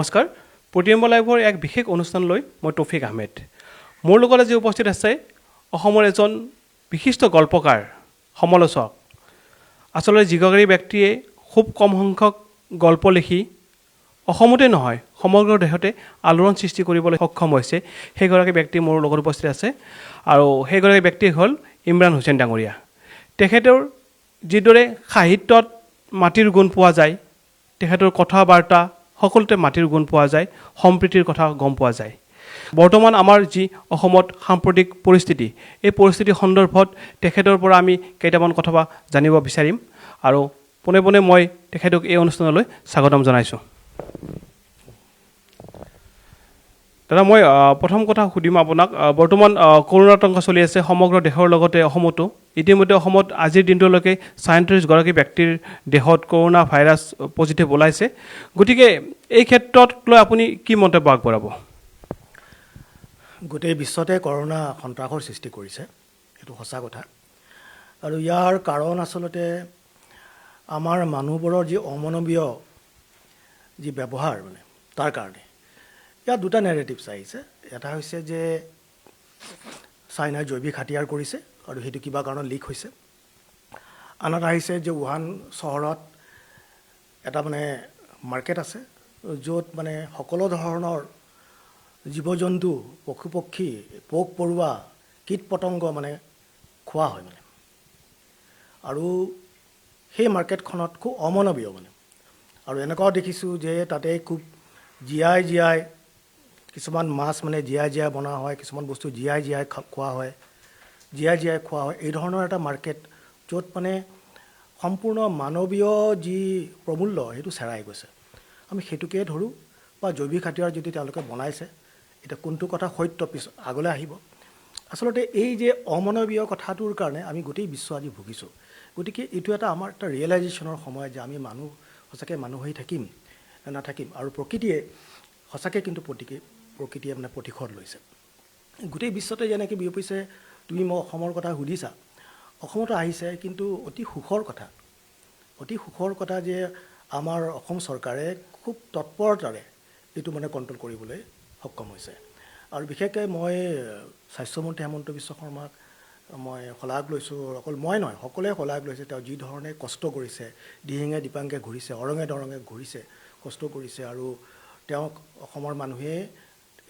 নমস্কাৰ প্ৰতিম্ব লাইভৰ এক বিশেষ অনুষ্ঠানলৈ মই তৌফিক আহমেদ মোৰ লগত আজি উপস্থিত আছে অসমৰ এজন বিশিষ্ট গল্পকাৰ সমালোচক আসলে যিগৰাকী ব্যক্তিয়ে খুব কম সংখ্যক গল্প লিখি অসমতে নহয় সমগ্ৰ দেশতে আলোড়ন সৃষ্টি কৰিবলৈ সক্ষম হৈছে সেইগৰাকী ব্যক্তি মোৰ লগত উপস্থিত আছে আৰু সেইগৰাকী ব্যক্তি হ'ল ইমৰান হুছেইন ডাঙৰীয়া তেখেতৰ যিদৰে সাহিত্যত মাটিৰ গুণ পোৱা যায় তেখেতৰ কথা বাৰ্তা সকলোতে মাটিৰ গুণ পোৱা যায় সম্প্ৰীতিৰ কথা গম পোৱা যায় বৰ্তমান আমাৰ যি অসমত সাম্প্ৰতিক পৰিস্থিতি এই পৰিস্থিতি সন্দৰ্ভত তেখেতৰ পৰা আমি কেইটামান কথা জানিব বিচাৰিম আৰু পোনে পোনে মই তেখেতক এই অনুষ্ঠানলৈ স্বাগতম জনাইছোঁ দাদা মই প্ৰথম কথা সুধিম আপোনাক বৰ্তমান কৰোনা আতংক চলি আছে সমগ্ৰ দেশৰ লগতে অসমতো ইতিমধ্যে অসমত আজিৰ দিনটোলৈকে ৩৬ গৰাকী ব্যক্তিৰ দেহত কৰোনা ভাইৰাছ পজিটিভ ওলাইছে গতিকে এই ক্ষেত্ৰত লৈ আপুনি কি মন্তব্য আগবঢ়াব গোটেই বিশ্বতে কৰোনা সন্ত্ৰাসৰ সৃষ্টি কৰিছে এইটো সঁচা কথা আৰু ইয়াৰ কাৰণ আচলতে আমাৰ মানুহবোৰৰ যি অমানৱীয় যি ব্যৱহাৰ মানে তাৰ কাৰণে ইয়াত দুটা নেৰেটিভছ আহিছে এটা হৈছে যে চাইনাই জৈৱিক হাতিয়াৰ কৰিছে আৰু সেইটো কিবা কাৰণত লিক হৈছে আন এটা আহিছে যে উহান চহৰত এটা মানে মাৰ্কেট আছে য'ত মানে সকলো ধৰণৰ জীৱ জন্তু পশু পক্ষী পোক পৰুৱা কীট পতংগ মানে খোৱা হয় মানে আৰু সেই মাৰ্কেটখনত খুব অমানৱীয় মানে আৰু এনেকুৱাও দেখিছোঁ যে তাতে খুব জীয়াই কিছুমান মাছ মানে জীয়াই বনোৱা হয় কিছুমান বস্তু জীয়াই খোৱা হয় এই ধৰণৰ এটা মাৰ্কেট য'ত মানে সম্পূৰ্ণ মানৱীয় যি প্ৰমূল্য সেইটো চেৰাই গৈছে আমি সেইটোকে ধৰোঁ বা জৈৱিক হাতিয়াৰ যদি তেওঁলোকে বনাইছে এতিয়া কোনটো কথা সত্য আগলৈ আহিব আচলতে এই যে অমানৱীয় কথাটোৰ কাৰণে আমি গোটেই বিশ্ব আজি ভুগিছোঁ গতিকে এইটো এটা আমাৰ এটা ৰিয়েলাইজেশ্যনৰ সময় যে আমি মানুহ সঁচাকৈ মানুহ হৈ থাকিম নাথাকিম আৰু প্ৰকৃতিয়ে সঁচাকৈ কিন্তু প্ৰকৃতিয়ে মানে প্ৰতিশোধ লৈছে গোটেই বিশ্বতে যেনেকৈ বিয়পিছে তুমি মই অসমৰ কথা সুধিছা অসমতো আহিছে কিন্তু অতি সুখৰ কথা যে আমাৰ অসম চৰকাৰে খুব তৎপৰতাৰে এইটো মানে কণ্ট্ৰল কৰিবলৈ সক্ষম হৈছে আৰু বিশেষকৈ মই স্বাস্থ্যমন্ত্ৰী হিমন্ত বিশ্ব শৰ্মাক মই শলাগ লৈছোঁ অকল মই নহয় সকলোৱে শলাগ লৈছে তেওঁ যি ধৰণে কষ্ট কৰিছে দিহিঙে দীপাংকে ঘূৰিছে অৰঙে দৰঙে ঘূৰিছে কষ্ট কৰিছে আৰু তেওঁক অসমৰ মানুহে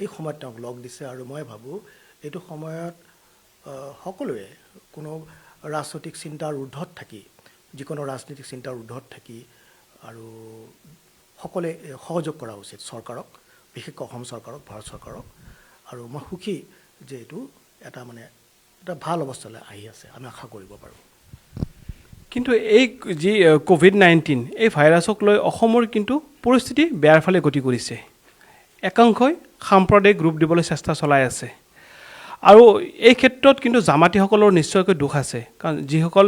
এই সময়ত তেওঁক লগ দিছে আৰু মই ভাবোঁ এইটো সময়ত সকলোৱে কোনো ৰাজনৈতিক চিন্তাৰ ঊৰ্ধত থাকি যিকোনো ৰাজনৈতিক চিন্তাৰ ঊৰ্ধত থাকি আৰু সকলোৱে সহযোগ কৰা উচিত চৰকাৰক বিশেষকৈ অসম চৰকাৰক ভাৰত চৰকাৰক আৰু মই সুখী যে এইটো এটা ভাল অৱস্থালৈ আহি আছে আমি আশা কৰিব পাৰোঁ কিন্তু এই যি কোভিড-19 এই ভাইৰাছক লৈ অসমৰ কিন্তু পৰিস্থিতি বেয়াৰ ফালে গতি কৰিছে একাংশই সাম্প্ৰদায়িক ৰূপ দিবলৈ চেষ্টা চলাই আছে আৰু এই ক্ষেত্ৰত কিন্তু জামাতীসকলৰ নিশ্চয়কৈ দুখ আছে কাৰণ যিসকল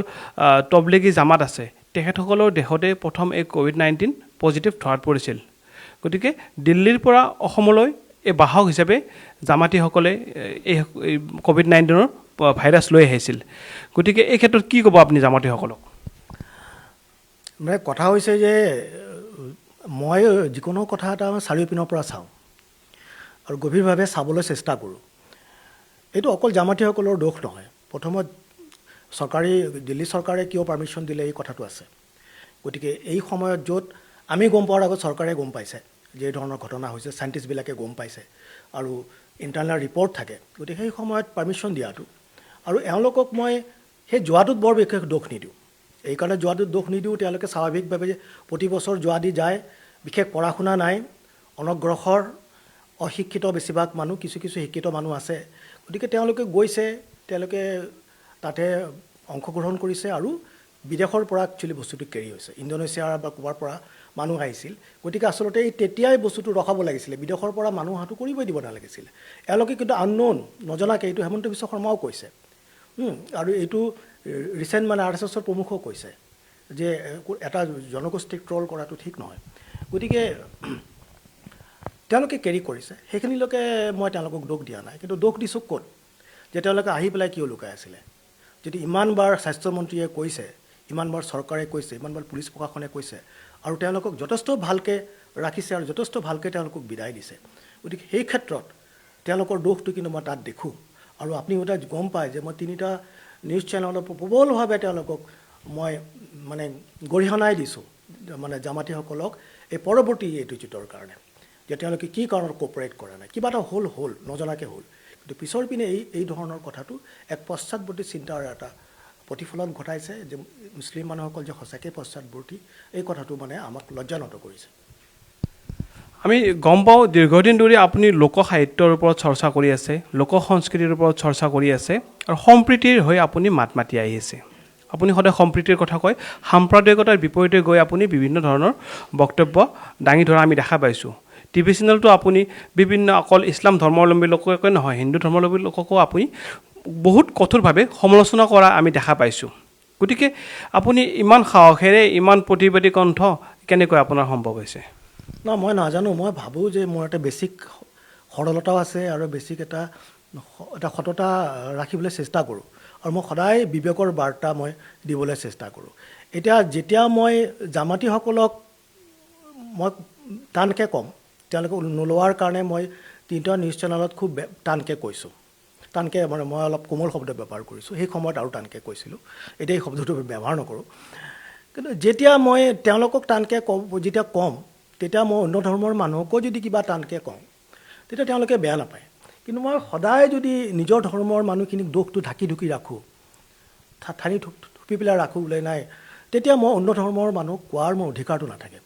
তবলিগী জামাত আছে তেখেতসকলৰ দেহতে প্ৰথম এই কোভিড-19 পজিটিভ ধৰাত পৰিছিল গতিকে দিল্লীৰ পৰা অসমলৈ এই বাহক হিচাপে জামাতীসকলে এই কোভিড-19ৰ ভাইৰাছ লৈ আহিছিল গতিকে এই ক্ষেত্ৰত কি ক'ব আপুনি জামাতীসকলক মানে কথা হৈছে যে মই যিকোনো কথা এটা চাৰিওপিনৰ পৰা চাওঁ আৰু গভীৰভাৱে চাবলৈ চেষ্টা কৰোঁ এইটো অকল জামাতীসকলৰ দোষ নহয় প্ৰথমত দিল্লী চৰকাৰে কিয় পাৰ্মিশ্যন দিলে এই কথাটো আছে গতিকে এই সময়ত য'ত আমি গম পোৱাৰ আগত চৰকাৰে গম পাইছে যে এই ধৰণৰ ঘটনা হৈছে চাইণ্টিষ্টবিলাকে গম পাইছে আৰু ইণ্টাৰনেল ৰিপৰ্ট থাকে গতিকে সেই সময়ত পাৰ্মিশ্যন দিয়াটো আৰু এওঁলোকক মই সেই যোৱাটোত বৰ বিশেষ দোষ নিদিওঁ এইকাৰণে যোৱাটোত দোষ নিদিওঁ তেওঁলোকে স্বাভাৱিকভাৱে প্ৰতি বছৰ যোৱা দি যায় বিশেষ পঢ়া শুনা নাই অনগ্ৰসৰ অশিক্ষিত বেছিভাগ মানুহ কিছু শিক্ষিত মানুহ আছে গতিকে তেওঁলোকে গৈছে তেওঁলোকে তাতে অংশগ্ৰহণ কৰিছে আৰু বিদেশৰ পৰা একচুৱেলি বস্তুটো কেৰি হৈছে ইণ্ডোনেছিয়াৰ বা ক'ৰবাৰ পৰা মানুহ আহিছিল গতিকে আচলতে তেতিয়াই বস্তুটো ৰখাব লাগিছিলে বিদেশৰ পৰা মানুহ অহাটো কৰিবই দিব নালাগিছিলে এওঁলোকে কিন্তু আননোন নজনাকৈ এইটো হিমন্ত বিশ্ব শৰ্মাও কৈছে আৰু এইটো ৰিচেণ্ট RSSৰ প্ৰমুখও কৈছে যে এটা জনগোষ্ঠীক ট্ৰল কৰাটো ঠিক নহয় গতিকে তেওঁলোকে কেৰি কৰিছে সেইখিনিলৈকে মই তেওঁলোকক দোষ দিয়া নাই কিন্তু দোষ দিছোঁ ক'ত যে তেওঁলোকে আহি পেলাই কিয় লুকাই আছিলে যদি ইমানবাৰ স্বাস্থ্যমন্ত্ৰীয়ে কৈছে ইমানবাৰ চৰকাৰে কৈছে ইমানবাৰ পুলিচ প্ৰশাসনে কৈছে আৰু তেওঁলোকক যথেষ্ট ভালকৈ ৰাখিছে আৰু যথেষ্ট ভালকৈ তেওঁলোকক বিদায় দিছে। গতিকে সেই ক্ষেত্ৰত তেওঁলোকৰ দোষটো কিন্তু মই তাত দেখোঁ। আৰু আপুনি এটা গম পায় যে মই 3টা নিউজ চেনেলত প্ৰবলভাৱে তেওঁলোকক মই মানে গৰিহণাই দিছোঁ, মানে জামাতীসকলক এই পৰৱৰ্তী এটিটিউডৰ কাৰণে, যে তেওঁলোকে কি কাৰণত কোঅপাৰেট কৰা নাই। কিবা এটা হ'ল নজনাকৈ হ'ল, কিন্তু পিছৰ পিনে এই ধৰণৰ কথাটো এক পশ্চাদৱৰ্তী চিন্তাৰ এটা প্ৰতিফলন ঘটাইছে, যে মুছলিম মানুহসকল যে সঁচাকৈ পশ্চাদৱৰ্তী, এই কথাটো মানে আমাক লজ্জানত কৰিছে। আমি গম পাওঁ দীৰ্ঘদিন ধৰি আপুনি লোক সাহিত্যৰ ওপৰত চৰ্চা কৰি আছে, লোক সংস্কৃতিৰ ওপৰত চৰ্চা কৰি আছে, আৰু সম্প্ৰীতিৰ হৈ আপুনি মাত মাতি আহিছে। আপুনি সদায় সম্প্ৰীতিৰ কথা কয়, সাম্প্ৰদায়িকতাৰ বিপৰীতে গৈ আপুনি বিভিন্ন ধৰণৰ বক্তব্য দাঙি ধৰা আমি দেখা পাইছোঁ। টিভি চেনেলটো আপুনি বিভিন্ন অকল ইছলাম ধৰ্মাৱলম্বী লোককে নহয়, হিন্দু ধৰ্মাৱলম্বী লোককো আপুনি বহুত কঠোৰভাৱে সমালোচনা কৰা আমি দেখা পাইছোঁ। গতিকে আপুনি ইমান সাহসেৰে ইমান প্ৰতিবাদী কণ্ঠ কেনেকৈ আপোনাৰ সম্ভৱ হৈছে? মই নাজানো। মই ভাবোঁ যে মোৰ এটা বেছিক সৰলতাও আছে আৰু বেছিক এটা সততা ৰাখিবলৈ চেষ্টা কৰোঁ, আৰু মই সদায় বিবেকৰ বাৰ্তা মই দিবলৈ চেষ্টা কৰোঁ। যেতিয়া মই জামাতীসকলক মই টানকৈ ক'ম, তেওঁলোকে নোলোৱাৰ কাৰণে মই 3টা নিউজ চেনেলত খুব টানকৈ কৈছোঁ। টানকৈ মানে মই অলপ কোমল শব্দ ব্যৱহাৰ কৰিছোঁ, সেই সময়ত আৰু টানকৈ কৈছিলোঁ, এতিয়া এই শব্দটো ব্যৱহাৰ নকৰোঁ। কিন্তু যেতিয়া মই তেওঁলোকক টানকৈ যেতিয়া ক'ম, তেতিয়া মই অন্য ধৰ্মৰ মানুহকো যদি কিবা টানকৈ কওঁ, তেতিয়া তেওঁলোকে বেয়া নাপায়। কিন্তু মই সদায় যদি নিজৰ ধৰ্মৰ মানুহখিনিক দোষটো ঢাকি ঢুকি ৰাখোঁ, ঠানি থুপি পেলাই ৰাখোঁ বোলে নাই, তেতিয়া মই অন্য ধৰ্মৰ মানুহক কোৱাৰ মোৰ অধিকাৰটো নাথাকে।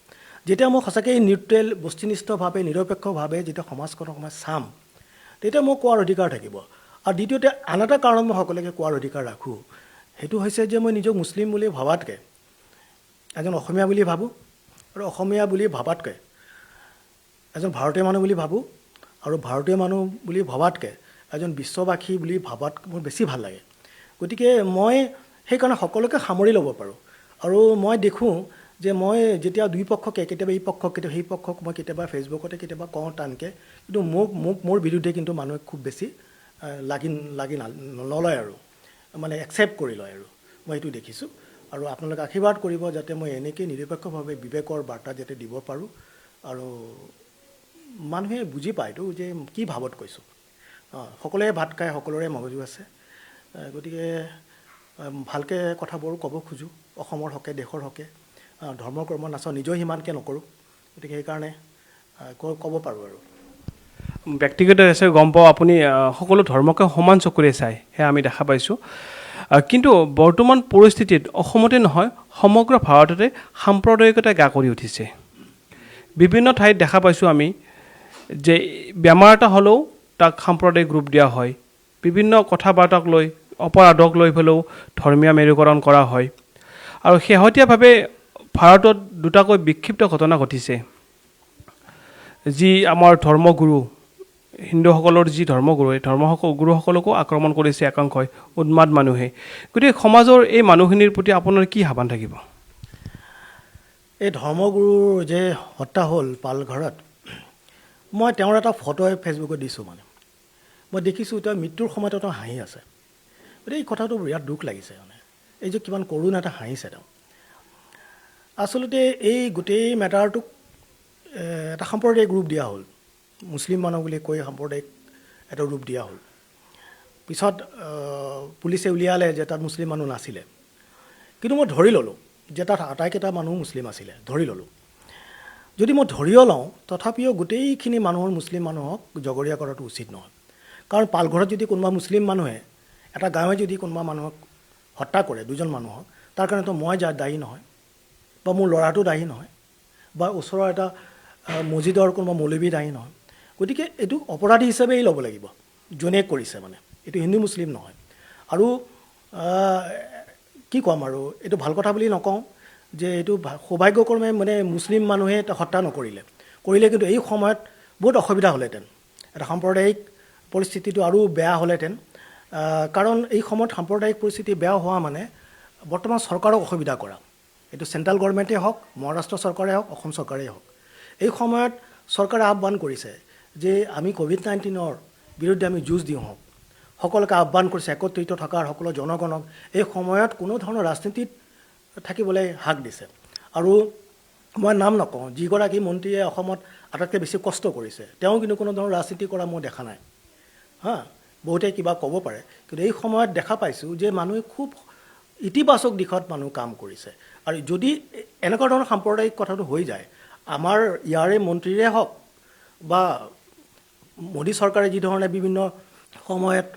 যেতিয়া মই সঁচাকৈ নিউট্ৰেল বস্তুনিষ্ঠভাৱে নিৰপেক্ষভাৱে যেতিয়া সমাজখনক মই চাম, তেতিয়া মই কোৱাৰ অধিকাৰ থাকিব। আৰু দ্বিতীয়তে আন এটা কাৰণত মই সকলোকে কোৱাৰ অধিকাৰ ৰাখোঁ, সেইটো হৈছে যে মই নিজক মুছলিম বুলি ভবাতকৈ এজন অসমীয়া বুলি ভাবোঁ, আৰু অসমীয়া বুলি ভাবাতকৈ এজন ভাৰতীয় মানুহ বুলি ভাবোঁ, আৰু ভাৰতীয় মানুহ বুলি ভবাতকৈ এজন বিশ্ববাসী বুলি ভাবাত মোৰ বেছি ভাল লাগে। গতিকে মই সেইকাৰণে সকলোকে সামৰি ল'ব পাৰোঁ। আৰু মই দেখোঁ যে মই যেতিয়া দুই পক্ষকে, কেতিয়াবা এই পক্ষক কেতিয়াবা সেই পক্ষক মই কেতিয়াবা ফেচবুকতে কেতিয়াবা কওঁ টানকৈ, কিন্তু মোৰ বিৰুদ্ধে কিন্তু মানুহে খুব বেছি লাগি নলয় আৰু মানে একচেপ্ট কৰি লয়, আৰু মই সেইটো দেখিছোঁ। আৰু আপোনালোকে আশীৰ্বাদ কৰিব যাতে মই এনেকৈ নিৰপেক্ষভাৱে বিবেকৰ বাৰ্তা যাতে দিব পাৰোঁ, আৰু মানুহে বুজি পায়তো যে কি ভাৱত কৈছোঁ। সকলোৱে ভাত খায়, সকলোৰে মগজু আছে, গতিকে ভালকৈ কথাবোৰ ক'ব খোজোঁ, অসমৰ হকে দেশৰ হকে। ধৰ্ম কৰ্ম নাচাওঁ, নিজেও সিমানকৈ নকৰোঁ, গতিকে সেইকাৰণে ক'ব পাৰোঁ। আৰু ব্যক্তিগত হিচাপে গম পাওঁ আপুনি সকলো ধৰ্মকে সমান চকুৰে চায়, সেয়া আমি দেখা পাইছোঁ। কিন্তু বৰ্তমান পৰিস্থিতিত অসমতে নহয় সমগ্ৰ ভাৰততে সাম্প্ৰদায়িকতা গা কৰি উঠিছে। বিভিন্ন ঠাইত দেখা পাইছোঁ আমি যে বেমাৰ এটা হ'লেও তাক সাম্প্ৰদায়িক ৰূপ দিয়া হয়, বিভিন্ন কথা বাৰ্তাক লৈ অপৰাধক লৈ পেলাইও ধৰ্মীয় মেৰুকৰণ কৰা হয়। আৰু শেহতীয়াভাৱে ভাৰতত দুটাকৈ বিক্ষিপ্ত ঘটনা ঘটিছে, যি আমাৰ ধৰ্মগুৰু হিন্দুসকলৰ যি ধৰ্মগুৰু, এই ধৰ্মগুৰুসকলকো আক্ৰমণ কৰিছে একাংশই উন্মাদ মানুহে। গতিকে সমাজৰ এই মানুহখিনিৰ প্ৰতি আপোনাৰ কি আহ্বান থাকিব? এই ধৰ্মগুৰুৰ যে হত্যা হ'ল পালঘৰত, মই তেওঁৰ এটা ফটো ফেচবুকত দিছোঁ। মানে মই দেখিছোঁ তেওঁ মৃত্যুৰ সময়ত তেওঁ হাঁহি আছে। গতিকে এই কথাটো বিৰাট দুখ লাগিছে। মানে এই যে কিমান কৰুণ এটা হাঁহিছে তেওঁ। আচলতে এই গোটেই মেটাৰটোক এটা সাম্প্ৰদায়িক ৰূপ দিয়া হ'ল, মুছলিম মানুহ বুলি কৈ সাম্প্ৰদায়িক এটা ৰূপ দিয়া হ'ল। পিছত পুলিচে উলিয়ালে যে তাত মুছলিম মানুহ নাছিলে, কিন্তু মই ধৰি ল'লোঁ যে তাত আটাইকেইটা মানুহ মুছলিম আছিলে, ধৰি ল'লোঁ। যদি মই ধৰিও লওঁ, তথাপিও গোটেইখিনি মানুহৰ মুছলিম মানুহক জগৰীয়া কৰাটো উচিত নহয়। কাৰণ পালঘৰত যদি কোনোবা মুছলিম মানুহে, এটা গাঁৱে যদি কোনোবা মানুহক হত্যা কৰে, দুজন মানুহক, তাৰ কাৰণেতো মই দায়ী নহয়, বা মোৰ ল'ৰাটো দায়ী নহয়, বা ওচৰৰ এটা মছজিদৰ কোনোবা মৌলবী দায়ী নহয়। গতিকে এইটো অপৰাধী হিচাপেই ল'ব লাগিব, যোনে কৰিছে। মানে এইটো হিন্দু মুছলিম নহয়। আৰু কি ক'ম, আৰু এইটো ভাল কথা বুলি নকওঁ যে এইটো সৌভাগ্যক্ৰমে মানে মুছলিম মানুহে হত্যা নকৰিলে, কিন্তু এই সময়ত বহুত অসুবিধা হ'লহেঁতেন, এটা সাম্প্ৰদায়িক পৰিস্থিতিটো আৰু বেয়া হ'লহেঁতেন। কাৰণ এই সময়ত সাম্প্ৰদায়িক পৰিস্থিতি বেয়া হোৱা মানে বৰ্তমান চৰকাৰক অসুবিধা কৰা, এইটো চেণ্ট্ৰেল গভৰ্ণমেণ্টেই হওক, মহাৰাষ্ট্ৰ চৰকাৰেই হওক, অসম চৰকাৰেই হওক। এই সময়ত চৰকাৰে আহ্বান কৰিছে যে আমি COVID-19ৰ বিৰুদ্ধে আমি যুঁজ দিওঁ হওক, সকলোকে আহ্বান কৰিছে একত্ৰিত থকাৰ, সকলো জনগণক এই সময়ত কোনো ধৰণৰ ৰাজনীতিত থাকিবলৈ হাক দিছে। আৰু মই নাম নকওঁ, যিগৰাকী মন্ত্ৰীয়ে অসমত আটাইতকৈ বেছি কষ্ট কৰিছে তেওঁ কিন্তু কোনো ধৰণৰ ৰাজনীতি কৰা মই দেখা নাই। বহুতে কিবা ক'ব পাৰে, কিন্তু এই সময়ত দেখা পাইছোঁ যে মানুহে খুব ইতিবাচক দিশত মানুহ কাম কৰিছে। আৰু যদি এনেকুৱা ধৰণৰ সাম্প্ৰদায়িক কথাটো হৈ যায়, আমাৰ ইয়াৰে মন্ত্ৰীৰে হওক বা মোদী চৰকাৰে যি ধৰণে বিভিন্ন সময়ত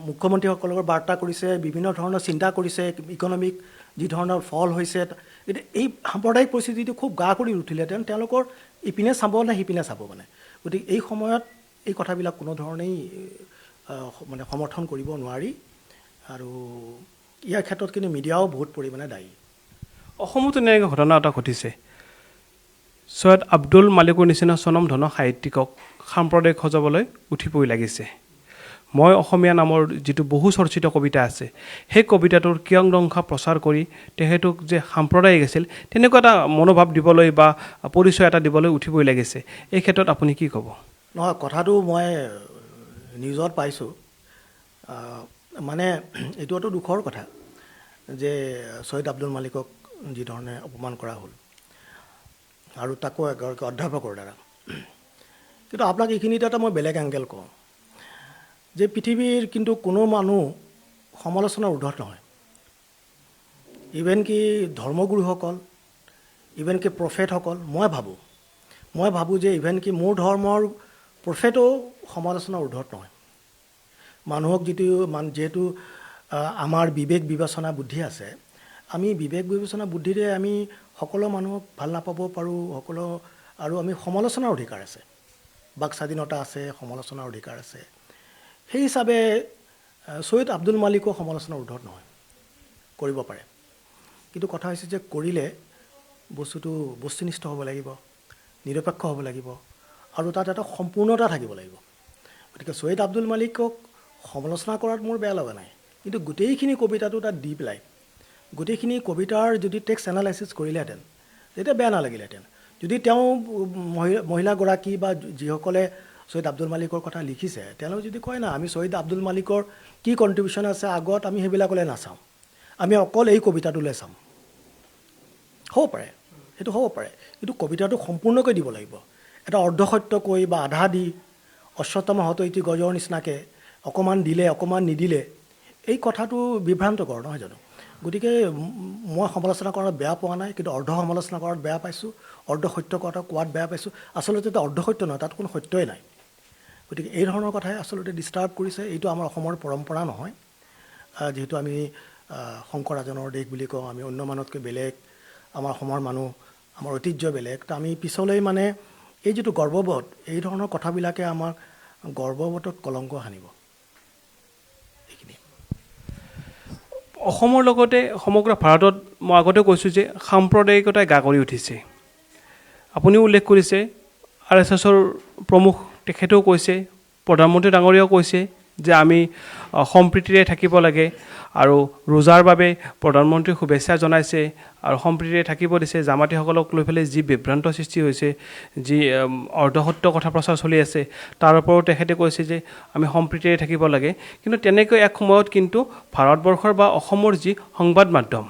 মুখ্যমন্ত্ৰীসকলৰ বাৰ্তা কৰিছে, বিভিন্ন ধৰণৰ চিন্তা কৰিছে, ইকনমিক যি ধৰণৰ ফল হৈছে, এতিয়া এই সাম্প্ৰদায়িক পৰিস্থিতিটো খুব গা কৰি উঠিলেহেঁতেন, তেওঁলোকৰ ইপিনে চাব নে সিপিনে চাব মানে। গতিকে এই সময়ত এই কথাবিলাক কোনো ধৰণেই মানে সমৰ্থন কৰিব নোৱাৰি। আৰু ইয়াৰ ক্ষেত্ৰত কিন্তু মিডিয়াও বহুত পৰিমাণে দায়ী। অসমতো এনেকৈ ঘটনা এটা ঘটিছে। ছৈয়দ আব্দুল মালিকৰ নিচিনা স্বনামধন্য সাহিত্যিকক সাম্প্ৰদায়িক সজাবলৈ উঠি পৰি লাগিছে। মই অসমীয়া নামৰ যিটো বহু চৰ্চিত কবিতা আছে, সেই কবিতাটোৰ কিয়ংদংশা প্ৰচাৰ কৰি তেখেতক যে সাম্প্ৰদায়িক আছিল তেনেকুৱা এটা মনোভাৱ দিবলৈ বা পৰিচয় এটা দিবলৈ উঠিবই লাগিছে। এই ক্ষেত্ৰত আপুনি কি ক'ব? নহয়, কথাটো মই নিউজত পাইছোঁ। মানে এইটো এটা দুখৰ কথা যে ছৈয়দ আব্দুল মালিকক যি ধৰণে অপমান কৰা হ'ল, আৰু তাকো এগৰাকী অধ্যাপকৰ দ্বাৰা। কিন্তু আপোনাক এইখিনিতে এটা মই বেলেগ এংগেল কওঁ যে পৃথিৱীৰ কিন্তু কোনো মানুহ সমালোচনাৰ ঊৰ্ধত নহয়। ইভেন কি ধৰ্মগুৰুসকল, ইভেন কি প্ৰফেটসকল, মই ভাবোঁ যে ইভেন কি মোৰ ধৰ্মৰ প্ৰফেটো সমালোচনাৰ ঊৰ্ধত নহয়। মানুহক যিহেতু আমাৰ বিবেক বিবেচনা বুদ্ধি আছে, আমি বিবেক বিবেচনা বুদ্ধিৰে আমি সকলো মানুহক ভাল নাপাব পাৰোঁ, আৰু আমি সমালোচনাৰ অধিকাৰ আছে, বাক স্বাধীনতা আছে, সমালোচনাৰ অধিকাৰ আছে। সেই হিচাপে ছৈয়দ আব্দুল মালিকো সমালোচনাৰ ঊৰ্ধত নহয়, কৰিব পাৰে। কিন্তু কথা হৈছে যে কৰিলে বস্তুটো বস্তুনিষ্ঠ হ'ব লাগিব, নিৰপেক্ষ হ'ব লাগিব, আৰু তাত এটা সম্পূৰ্ণতা থাকিব লাগিব। গতিকে ছৈয়দ আব্দুল মালিকক সমালোচনা কৰাত মোৰ বেয়া লগা নাই, কিন্তু গোটেইখিনি কবিতাটো তাত দি পেলাই গোটেইখিনি কবিতাৰ যদি টেক্সট এনালাইচিছ কৰিলেহেঁতেন তেতিয়া বেয়া নালাগিলেহেঁতেন। যদি তেওঁ মহিলাগৰাকী বা যিসকলে ছৈয়দ আব্দুল মালিকৰ কথা লিখিছে তেওঁলোকে যদি কয় না, আমি ছৈয়দ আব্দুল মালিকৰ কি কণ্ট্ৰিবিউশ্যন আছে আগত আমি সেইবিলাকলৈ নাচাওঁ, আমি অকল এই কবিতাটোলৈ চাম, হ'ব পাৰে, সেইটো হ'ব পাৰে। কিন্তু কবিতাটো সম্পূৰ্ণকৈ দিব লাগিব। এটা অৰ্ধসত্য কৈ বা আধা দি অশ্বত্থ হতৈতি গজৰ নিচিনাকৈ অকণমান দিলে অকণমান নিদিলে, এই কথাটো বিভ্ৰান্তকৰ নহয় জানো? গতিকে মই সমালোচনা কৰাত বেয়া পোৱা নাই, কিন্তু অৰ্ধ সমালোচনা কৰাত বেয়া পাইছোঁ, অৰ্ধসত্য কথা কোৱাত বেয়া পাইছোঁ। আচলতে এটা অৰ্ধসত্য নহয়, তাত কোনো সত্যই নাই। গতিকে এই ধৰণৰ কথাই আচলতে ডিষ্টাৰ্ব কৰিছে। এইটো আমাৰ অসমৰ পৰম্পৰা নহয়, যিহেতু আমি শংকৰ ৰাজনৰ দেশ বুলি কওঁ, আমি অন্য মানুহতকৈ বেলেগ, আমাৰ অসমৰ মানুহ, আমাৰ ঐতিহ্য বেলেগ। তো আমি পিছলৈ মানে এই যিটো গৰ্ববোধ, এই ধৰণৰ কথাবিলাকে আমাক গৰ্ববোধত কলংক সানিব। এইখিনি অসমৰ লগতে সমগ্ৰ ভাৰতত মই আগতে কৈছোঁ যে সাম্প্ৰদায়িকতাই গা কৰি উঠিছে। আপুনিও উল্লেখ কৰিছে, RSSৰ প্ৰমুখ তেখেতেও কৈছে, প্ৰধানমন্ত্ৰী ডাঙৰীয়াও কৈছে যে আমি সম্প্ৰীতিৰে থাকিব লাগে, আৰু ৰোজাৰ বাবে প্ৰধানমন্ত্ৰীক শুভেচ্ছা জনাইছে আৰু সম্প্ৰীতিৰে থাকিব দিছে। জামাতীসকলক লৈ পেলাই যি বিভ্ৰান্ত সৃষ্টি হৈছে, যি অৰ্ধসত্য কথা প্ৰচাৰ চলি আছে, তাৰ ওপৰত তেখেতে কৈছে যে আমি সম্প্ৰীতিৰে থাকিব লাগে। কিন্তু তেনেকৈ এক সময়ত কিন্তু ভাৰতবৰ্ষৰ বা অসমৰ যি সংবাদ মাধ্যম,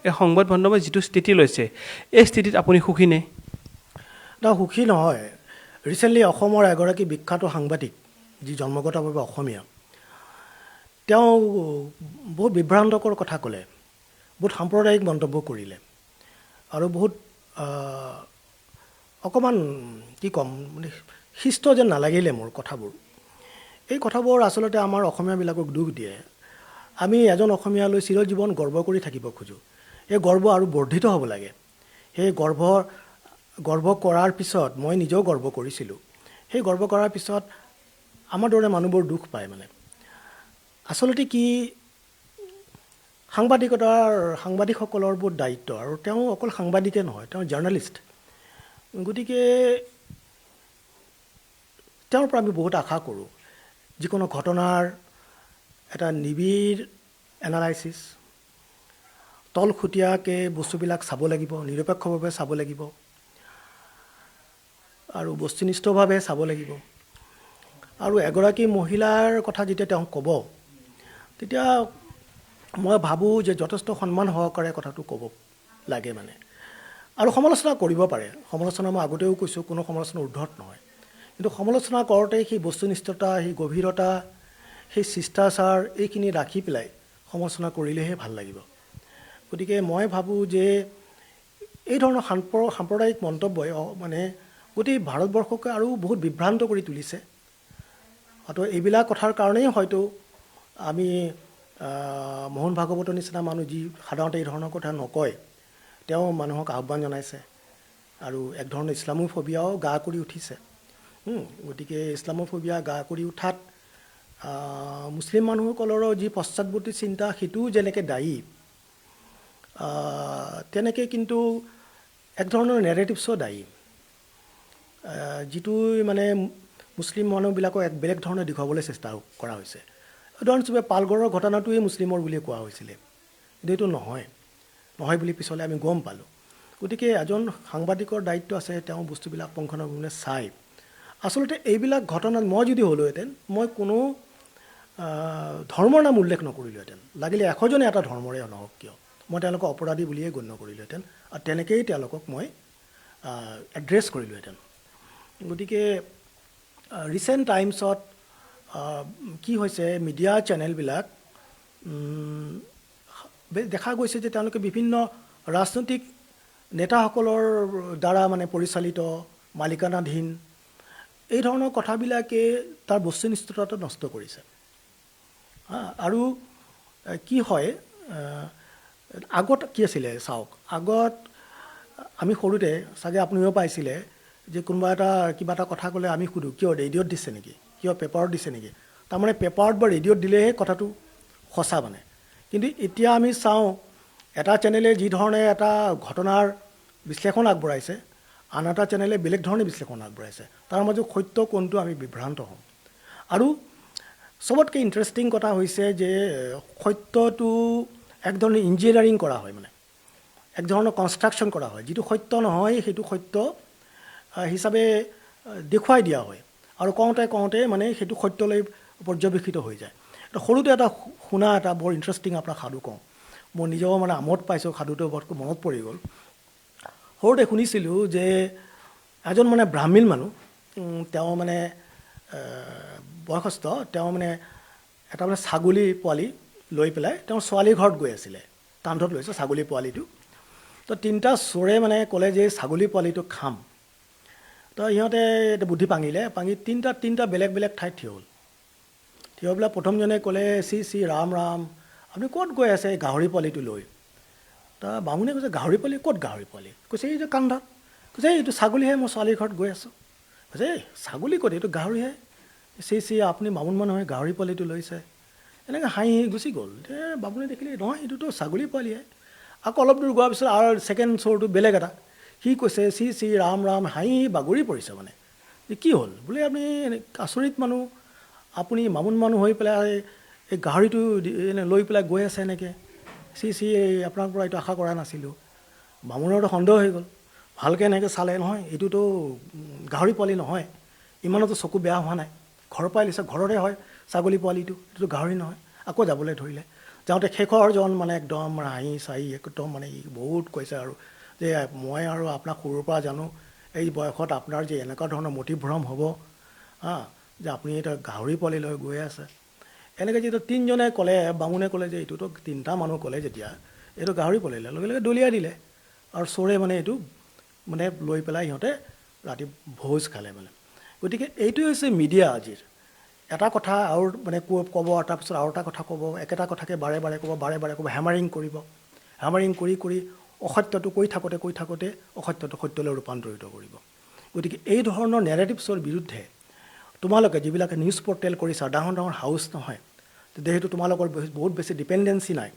এই সংবাদ মাধ্যমে যিটো স্থিতি লৈছে, এই স্থিতিত আপুনি সুখী নে? সুখী নহয়। ৰিচেণ্টলি অসমৰ এগৰাকী বিখ্যাত সাংবাদিক, যি জন্মগতভাৱে অসমীয়া, তেওঁ বহুত বিভ্ৰান্তকৰ কথা ক'লে, বহুত সাম্প্ৰদায়িক মন্তব্য কৰিলে, আৰু বহুত অকণমান কি ক'ম, মানে শিষ্ট যেন নালাগিলে মোৰ কথাবোৰ। এই কথাবোৰ আচলতে আমাৰ অসমীয়াবিলাকক দুখ দিয়ে। আমি এজন অসমীয়ালৈ চিৰজীৱন গৰ্ব কৰি থাকিব খোজোঁ। এই গৰ্ব আৰু বৰ্ধিত হ'ব লাগে। সেই গৰ্ব কৰাৰ পিছত মই নিজেও গৰ্ব কৰিছিলোঁ। সেই গৰ্ব কৰাৰ পিছত আমাৰ দৰে মানুহবোৰ দুখ পায়। মানে আচলতে কি, সাংবাদিকসকলৰ বহুত দায়িত্ব, আৰু তেওঁ অকল সাংবাদিকে নহয়, তেওঁ জাৰ্ণালিষ্ট। গতিকে তেওঁৰ পৰা আমি বহুত আশা কৰোঁ। যিকোনো ঘটনাৰ এটা নিবিড় এনালাইচিছ, তলখুটীয়াকৈ বস্তুবিলাক চাব লাগিব, নিৰপেক্ষভাৱে চাব লাগিব, আৰু বস্তুনিষ্ঠভাৱে চাব লাগিব। আৰু এগৰাকী মহিলাৰ কথা যেতিয়া তেওঁ ক'ব, তেতিয়া মই ভাবোঁ যে যথেষ্ট সন্মান সহকাৰে কথাটো ক'ব লাগে। মানে আৰু সমালোচনা কৰিব পাৰে। সমালোচনা মই আগতেও কৈছোঁ, কোনো সমালোচনা উৰ্ধত নহয়। কিন্তু সমালোচনা কৰোঁতে সেই বস্তুনিষ্ঠতা, সেই গভীৰতা, সেই শিষ্টাচাৰ এইখিনি ৰাখি পেলাই সমালোচনা কৰিলেহে ভাল লাগিব। গতিকে মই ভাবোঁ যে এই ধৰণৰ সাম্প্ৰদায়িক মন্তব্যই মানে গোটেই ভাৰতবৰ্ষকে আৰু বহুত বিভ্ৰান্ত কৰি তুলিছে। হয়তো এইবিলাক কথাৰ কাৰণেই হয়তো আমি মোহন ভাগৱতৰ নিচিনা মানুহ, যি সাধাৰণতে এই ধৰণৰ কথা নকয়, তেওঁ মানুহক আহ্বান জনাইছে আৰু এক ধৰণৰ ইছলামোফোবিয়াও গা কৰি উঠিছে। গতিকে ইছলামোফোবিয়া গা কৰি উঠাত মুছলিম মানুহসকলৰো যি পশ্চাদবৰ্তী চিন্তা, সেইটোও যেনেকৈ দায়ী, তেনেকৈ কিন্তু এক ধৰণৰ নেৰেটিভছো দায়ী, যিটো মানে মুছলিম মানুহবিলাকক এক বেলেগ ধৰণে দেখুৱাবলৈ চেষ্টা কৰা হৈছে। উদাহৰণস্বৰূপে পালঘৰৰ ঘটনাটোৱেই মুছলিমৰ বুলিয়ে কোৱা হৈছিলে, কিন্তু এইটো নহয় বুলি পিছলৈ আমি গম পালোঁ। গতিকে এজন সাংবাদিকৰ দায়িত্ব আছে, তেওঁ বস্তুবিলাক পুংখানুপুংখভাৱে চাই। আচলতে এইবিলাক ঘটনাত মই যদি হ'লোহেঁতেন, মই কোনো ধৰ্মৰ নাম উল্লেখ নকৰিলোহেঁতেন। লাগিলে 100জনে এটা ধৰ্মৰে নহওক কিয়, মই তেওঁলোকক অপৰাধী বুলিয়ে গণ্য কৰিলোহেঁতেন আৰু তেনেকৈয়ে তেওঁলোকক মই এড্ৰেছ কৰিলোহেঁতেন। গতিকে ৰিচেণ্ট টাইমছত কি হৈছে, মিডিয়া চেনেলবিলাক দেখা গৈছে যে তেওঁলোকে বিভিন্ন ৰাজনৈতিক নেতাসকলৰ দ্বাৰা মানে পৰিচালিত, মালিকানাধীন এই ধৰণৰ কথাবিলাকে তাৰ বস্তুনিষ্ঠতাটো নষ্ট কৰিছে। আৰু কি হয়, আগত কি আছিলে চাওক, আগত আমি সৰুতে চাগে আপুনিও পাইছিলে যে কোনোবা কিবা এটা কথা ক'লে আমি সুধোঁ, কিয় ৰেডিঅ'ত দিছে নেকি, কিয় পেপাৰত দিছে নেকি। তাৰমানে পেপাৰত বা ৰেডিঅ'ত দিলেহে কথাটো সঁচা মানে। কিন্তু এতিয়া আমি চাওঁ, এটা চেনেলে যি ধৰণে এটা ঘটনাৰ বিশ্লেষণ আগবঢ়াইছে, আন এটা চেনেলে বেলেগ ধৰণে বিশ্লেষণ আগবঢ়াইছে। তাৰ মাজত সত্য কোনটো আমি বিভ্ৰান্ত হওঁ। আৰু চবতকৈ ইণ্টাৰেষ্টিং কথা হৈছে যে সত্যটো এক ধৰণে ইঞ্জিনিয়াৰিং কৰা হয়, মানে এক ধৰণৰ কনষ্ট্ৰাকশ্যন কৰা হয়। যিটো সত্য নহয় সেইটো সত্য হিচাপে দেখুৱাই দিয়া হয়, আৰু কওঁতে মানে সেইটো সত্যলৈ পৰ্যবেক্ষিত হৈ যায়। সৰুতে এটা শুনা এটা বৰ ইণ্টাৰেষ্টিং আপোনাক সাধু কওঁ। মই নিজেও মানে আমোদ পাইছোঁ, সাধুটো বৰ মনত পৰি গ'ল। সৰুতে শুনিছিলোঁ যে এজন মানে ব্ৰাহ্মণ মানুহ, তেওঁ মানে বয়সস্থ, তেওঁ মানে এটা মানে ছাগলী পোৱালি লৈ পেলাই তেওঁৰ ছোৱালীৰ ঘৰত গৈ আছিলে, কান্ধত লৈছে ছাগলী পোৱালিটো। তো 3টা চোৰে মানে ক'লে যে ছাগলী পোৱালিটো খাম। তো সিহঁতে বুদ্ধি পাঙি 3টা বেলেগ বেলেগ ঠাইত থিয় হ'ল। থিয় হৈ পেলাই প্ৰথমজনে ক'লে, শ্ৰী ৰাম আপুনি ক'ত গৈ আছে গাহৰি পোৱালিটো লৈ? তা বামুণে কৈছে, গাহৰি পোৱালি ক'ত গাহৰি পোৱালি? কৈছে এই যে কান্ধাত। কৈছে এইটো ছাগলীহে, মই ছোৱালীৰ ঘৰত গৈ আছোঁ। কৈছে এই ছাগলী ক'ত, এইটো গাহৰিহে। শ্ৰী আপুনি বামুণ মানুহে গাহৰি পোৱালিটো লৈছে। এনেকৈ হাঁহি গুচি গ'ল। বামুণে দেখিলে নহয় এইটোতো ছাগলী পোৱালিহে। আকৌ অলপ দূৰ যোৱাৰ পিছত আৰু ছেকেণ্ড চোৰটো বেলেগ এটা, সি কৈছে শ্ৰী ৰাম হাঁহি বাগৰি পৰিছে মানে। কি হ'ল বোলে, আপুনি আচৰিত মানুহ, আপুনি বামুণ মানুহ হৈ পেলাই এই গাহৰিটো লৈ পেলাই গৈ আছে এনেকৈ। শ্ৰী আপোনাৰ পৰা এইটো আশা কৰা নাছিলোঁ। বামুণৰতো সন্দেহ হৈ গ'ল, ভালকৈ এনেকৈ চালে, নহয় এইটোতো গাহৰি পোৱালি নহয়, ইমানতো চকু বেয়া হোৱা নাই, ঘৰৰ পৰাই লৈছে, ঘৰতে হয় ছাগলী পোৱালিটো, এইটোতো গাহৰি নহয়। আকৌ যাবলৈ ধৰিলে, যাওঁতে শেষৰজন মানে একদম হাঁহি চাহি একদম মানে বহুত কৈছে আৰু যে মই আৰু আপোনাক সৰুৰ পৰা জানো, এই বয়সত আপোনাৰ যে এনেকুৱা ধৰণৰ মতিভ্ৰম হ'ব, যে আপুনি এটা গাহৰি পোৱালি লৈ গৈ আছে। এনেকৈ যেতিয়া 3জনে ক'লে, বামুণে ক'লে যে এইটোতো 3টা মানুহ ক'লে যেতিয়া এইটো গাহৰি পোৱালি, লগে লগে দলিয়াই দিলে। আৰু চোৰে মানে এইটো মানে লৈ পেলাই সিহঁতে ৰাতি ভোজ খালে মানে। গতিকে এইটোৱে হৈছে মিডিয়া আজিৰ। এটা কথা আৰু মানে ক'ব, তাৰপিছত আৰু এটা কথা ক'ব, একেটা কথাকে বাৰে বাৰে ক'ব, হেমাৰিং কৰিব। হেমাৰিং কৰি অসত্যটো কৈ থাকোঁতে অসত্যটো সত্যলৈ ৰূপান্তৰিত কৰিব। গতিকে এই ধৰণৰ নেৰেটিভছৰ বিৰুদ্ধে তোমালোকে যিবিলাকে নিউজ পৰ্টেল কৰিছা, ডাঙৰ হাউচ নহয়, যিহেতু তোমালোকৰ বহুত বেছি ডিপেণ্ডেঞ্চি নাই,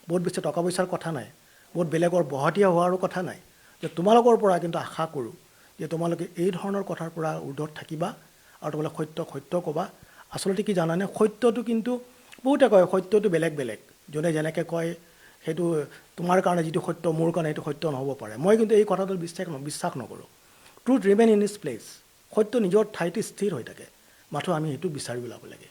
বহুত বেছি টকা পইচাৰ কথা নাই, বহুত বেলেগৰ বহতীয়া হোৱাৰো কথা নাই, যে তোমালোকৰ পৰা কিন্তু আশা কৰোঁ যে তোমালোকে এই ধৰণৰ কথাৰ পৰা উৰ্ধত থাকিবা আৰু তোমালোকে সত্য ক'বা। আচলতে কি জানানে, সত্যটো কিন্তু বহুতে কয় সত্যটো বেলেগ বেলেগ, যোনে যেনেকৈ কয় সেইটো তোমাৰ কাৰণে যিটো সত্য মোৰ কাৰণে সেইটো সত্য নহ'ব পাৰে। মই কিন্তু এই কথাটো বিশ্বাস নকৰোঁ। Truth remain in its place. সত্য নিজৰ ঠাইতে স্থিৰ হৈ থাকে, মাথো আমি সেইটো বিচাৰি ওলাব লাগে।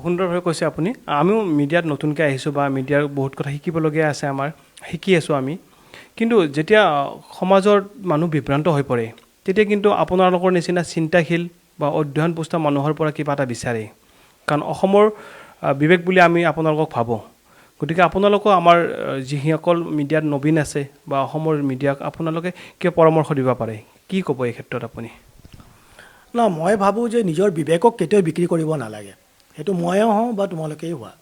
সুন্দৰভাৱে কৈছে আপুনি। আমিও মিডিয়াত নতুনকৈ আহিছোঁ বা মিডিয়াৰ বহুত কথা শিকিবলগীয়া আছে, আমাৰ শিকি আছোঁ আমি। কিন্তু যেতিয়া সমাজৰ মানুহ বিভ্ৰান্ত হৈ পৰে তেতিয়া কিন্তু আপোনালোকৰ নিচিনা চিন্তাশীল বা অধ্যয়নপুষ্ট মানুহৰ পৰা কিবা এটা বিচাৰে কাৰণ অসমৰ বিবেক বুলি আমি আপোনালোকক ভাবোঁ গতিকে আপোনালোকো আমাৰ যিসকল মিডিয়াত নবীন আছে বা অসমৰ মিডিয়াক আপোনালোকে কিয় পৰামৰ্শ দিব পাৰে কি ক'ব এই ক্ষেত্ৰত আপুনি না মই ভাবোঁ যে নিজৰ বিবেকক কেতিয়াও বিক্ৰী কৰিব নালাগে সেইটো ময়ে হওঁ বা তোমালোকেই হোৱা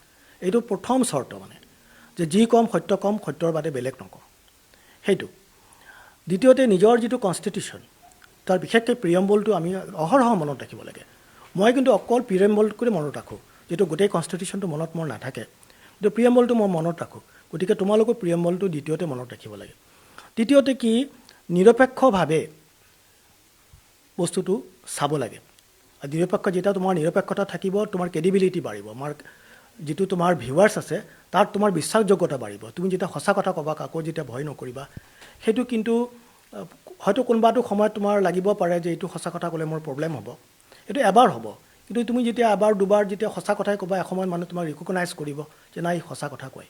এইটো প্ৰথম চৰ্ত মানে যে যি কম সত্যৰ বাদে বেলেগ নকওঁ সেইটো দ্বিতীয়তে নিজৰ যিটো কনষ্টিটিউশ্যন তাৰ বিশেষকৈ প্ৰিএম্বলটো আমি অহৰহ মনত ৰাখিব লাগে মই কিন্তু অকল প্ৰিএম্বলটোকে মনত ৰাখোঁ যিটো গোটেই কনষ্টিটিউশ্যনটো মনত মোৰ নাথাকে কিন্তু প্ৰিএম্বলটো মই মনত ৰাখোঁ গতিকে তোমালোকৰ প্ৰিএম্বলটো দ্বিতীয়তে মনত ৰাখিব লাগে তৃতীয়তে কি নিৰপেক্ষভাৱে বস্তুটো চাব লাগে আৰু নিৰপেক্ষ যেতিয়া তোমাৰ নিৰপেক্ষতা থাকিব তোমাৰ ক্ৰেডিবিলিটি বাঢ়িব আমাৰ যিটো তোমাৰ ভিউৱাৰ্ছ আছে তাত তোমাৰ বিশ্বাসযোগ্যতা বাঢ়িব তুমি যেতিয়া সঁচা কথা ক'বা কাকো যেতিয়া ভয় নকৰিবা সেইটো কিন্তু হয়তো কোনোবাটো সময়ত তোমাৰ লাগিব পাৰে যে এইটো সঁচা কথা ক'লে মোৰ প্ৰব্লেম হ'ব এইটো এবাৰ হ'ব কিন্তু তুমি যেতিয়া এবাৰ দুবাৰ যেতিয়া সঁচা কথাই ক'বা এসময়ত মানুহ তোমাক ৰিকগনাইজ কৰিব যে নাই সঁচা কথা কয়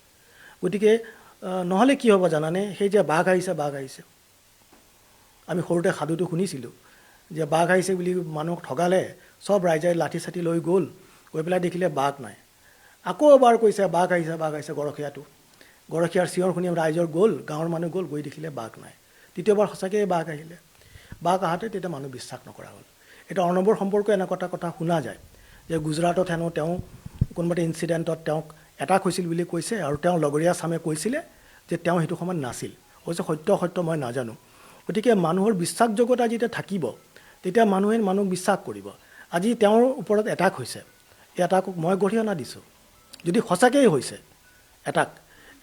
গতিকে নহ'লে কি হ'ব জানানে সেই যে বাঘ আহিছে আমি সৰুতে সাধুটো শুনিছিলোঁ যে বাঘ আহিছে বুলি মানুহক ঠগালে চব ৰাইজে লাঠি চাঠি লৈ গ'ল গৈ পেলাই দেখিলে বাঘ নাই আকৌ এবাৰ কৈছে বাঘ আহিছে গৰখীয়াৰ চিঞৰ শুনি ৰাইজৰ গ'ল গাঁৱৰ মানুহ গ'ল গৈ দেখিলে বাঘ নাই তৃতীয়বাৰ সঁচাকৈয়ে বাঘ আহিলে বাঘ আহাতে তেতিয়া মানুহ বিশ্বাস নকৰা হ'ল এটা অৰ্ণৱৰ সম্পৰ্কে এনেকুৱা এটা কথা শুনা যায় যে গুজৰাটত হেনো তেওঁ কোনোবা এটা ইনচিডেণ্টত তেওঁক এটাক হৈছিল বুলি কৈছে আৰু তেওঁ লগৰীয়া চামে কৈছিলে যে তেওঁ সেইটো সময়ত নাছিল হৈছে সত্য মই নাজানো গতিকে মানুহৰ বিশ্বাসযোগ্যতা যেতিয়া থাকিব তেতিয়া মানুহে মানুহক বিশ্বাস কৰিব আজি তেওঁৰ ওপৰত এটাক হৈছে এই এটাকক মই গৰিহণা দিছোঁ যদি সঁচাকৈয়ে হৈছে এটাক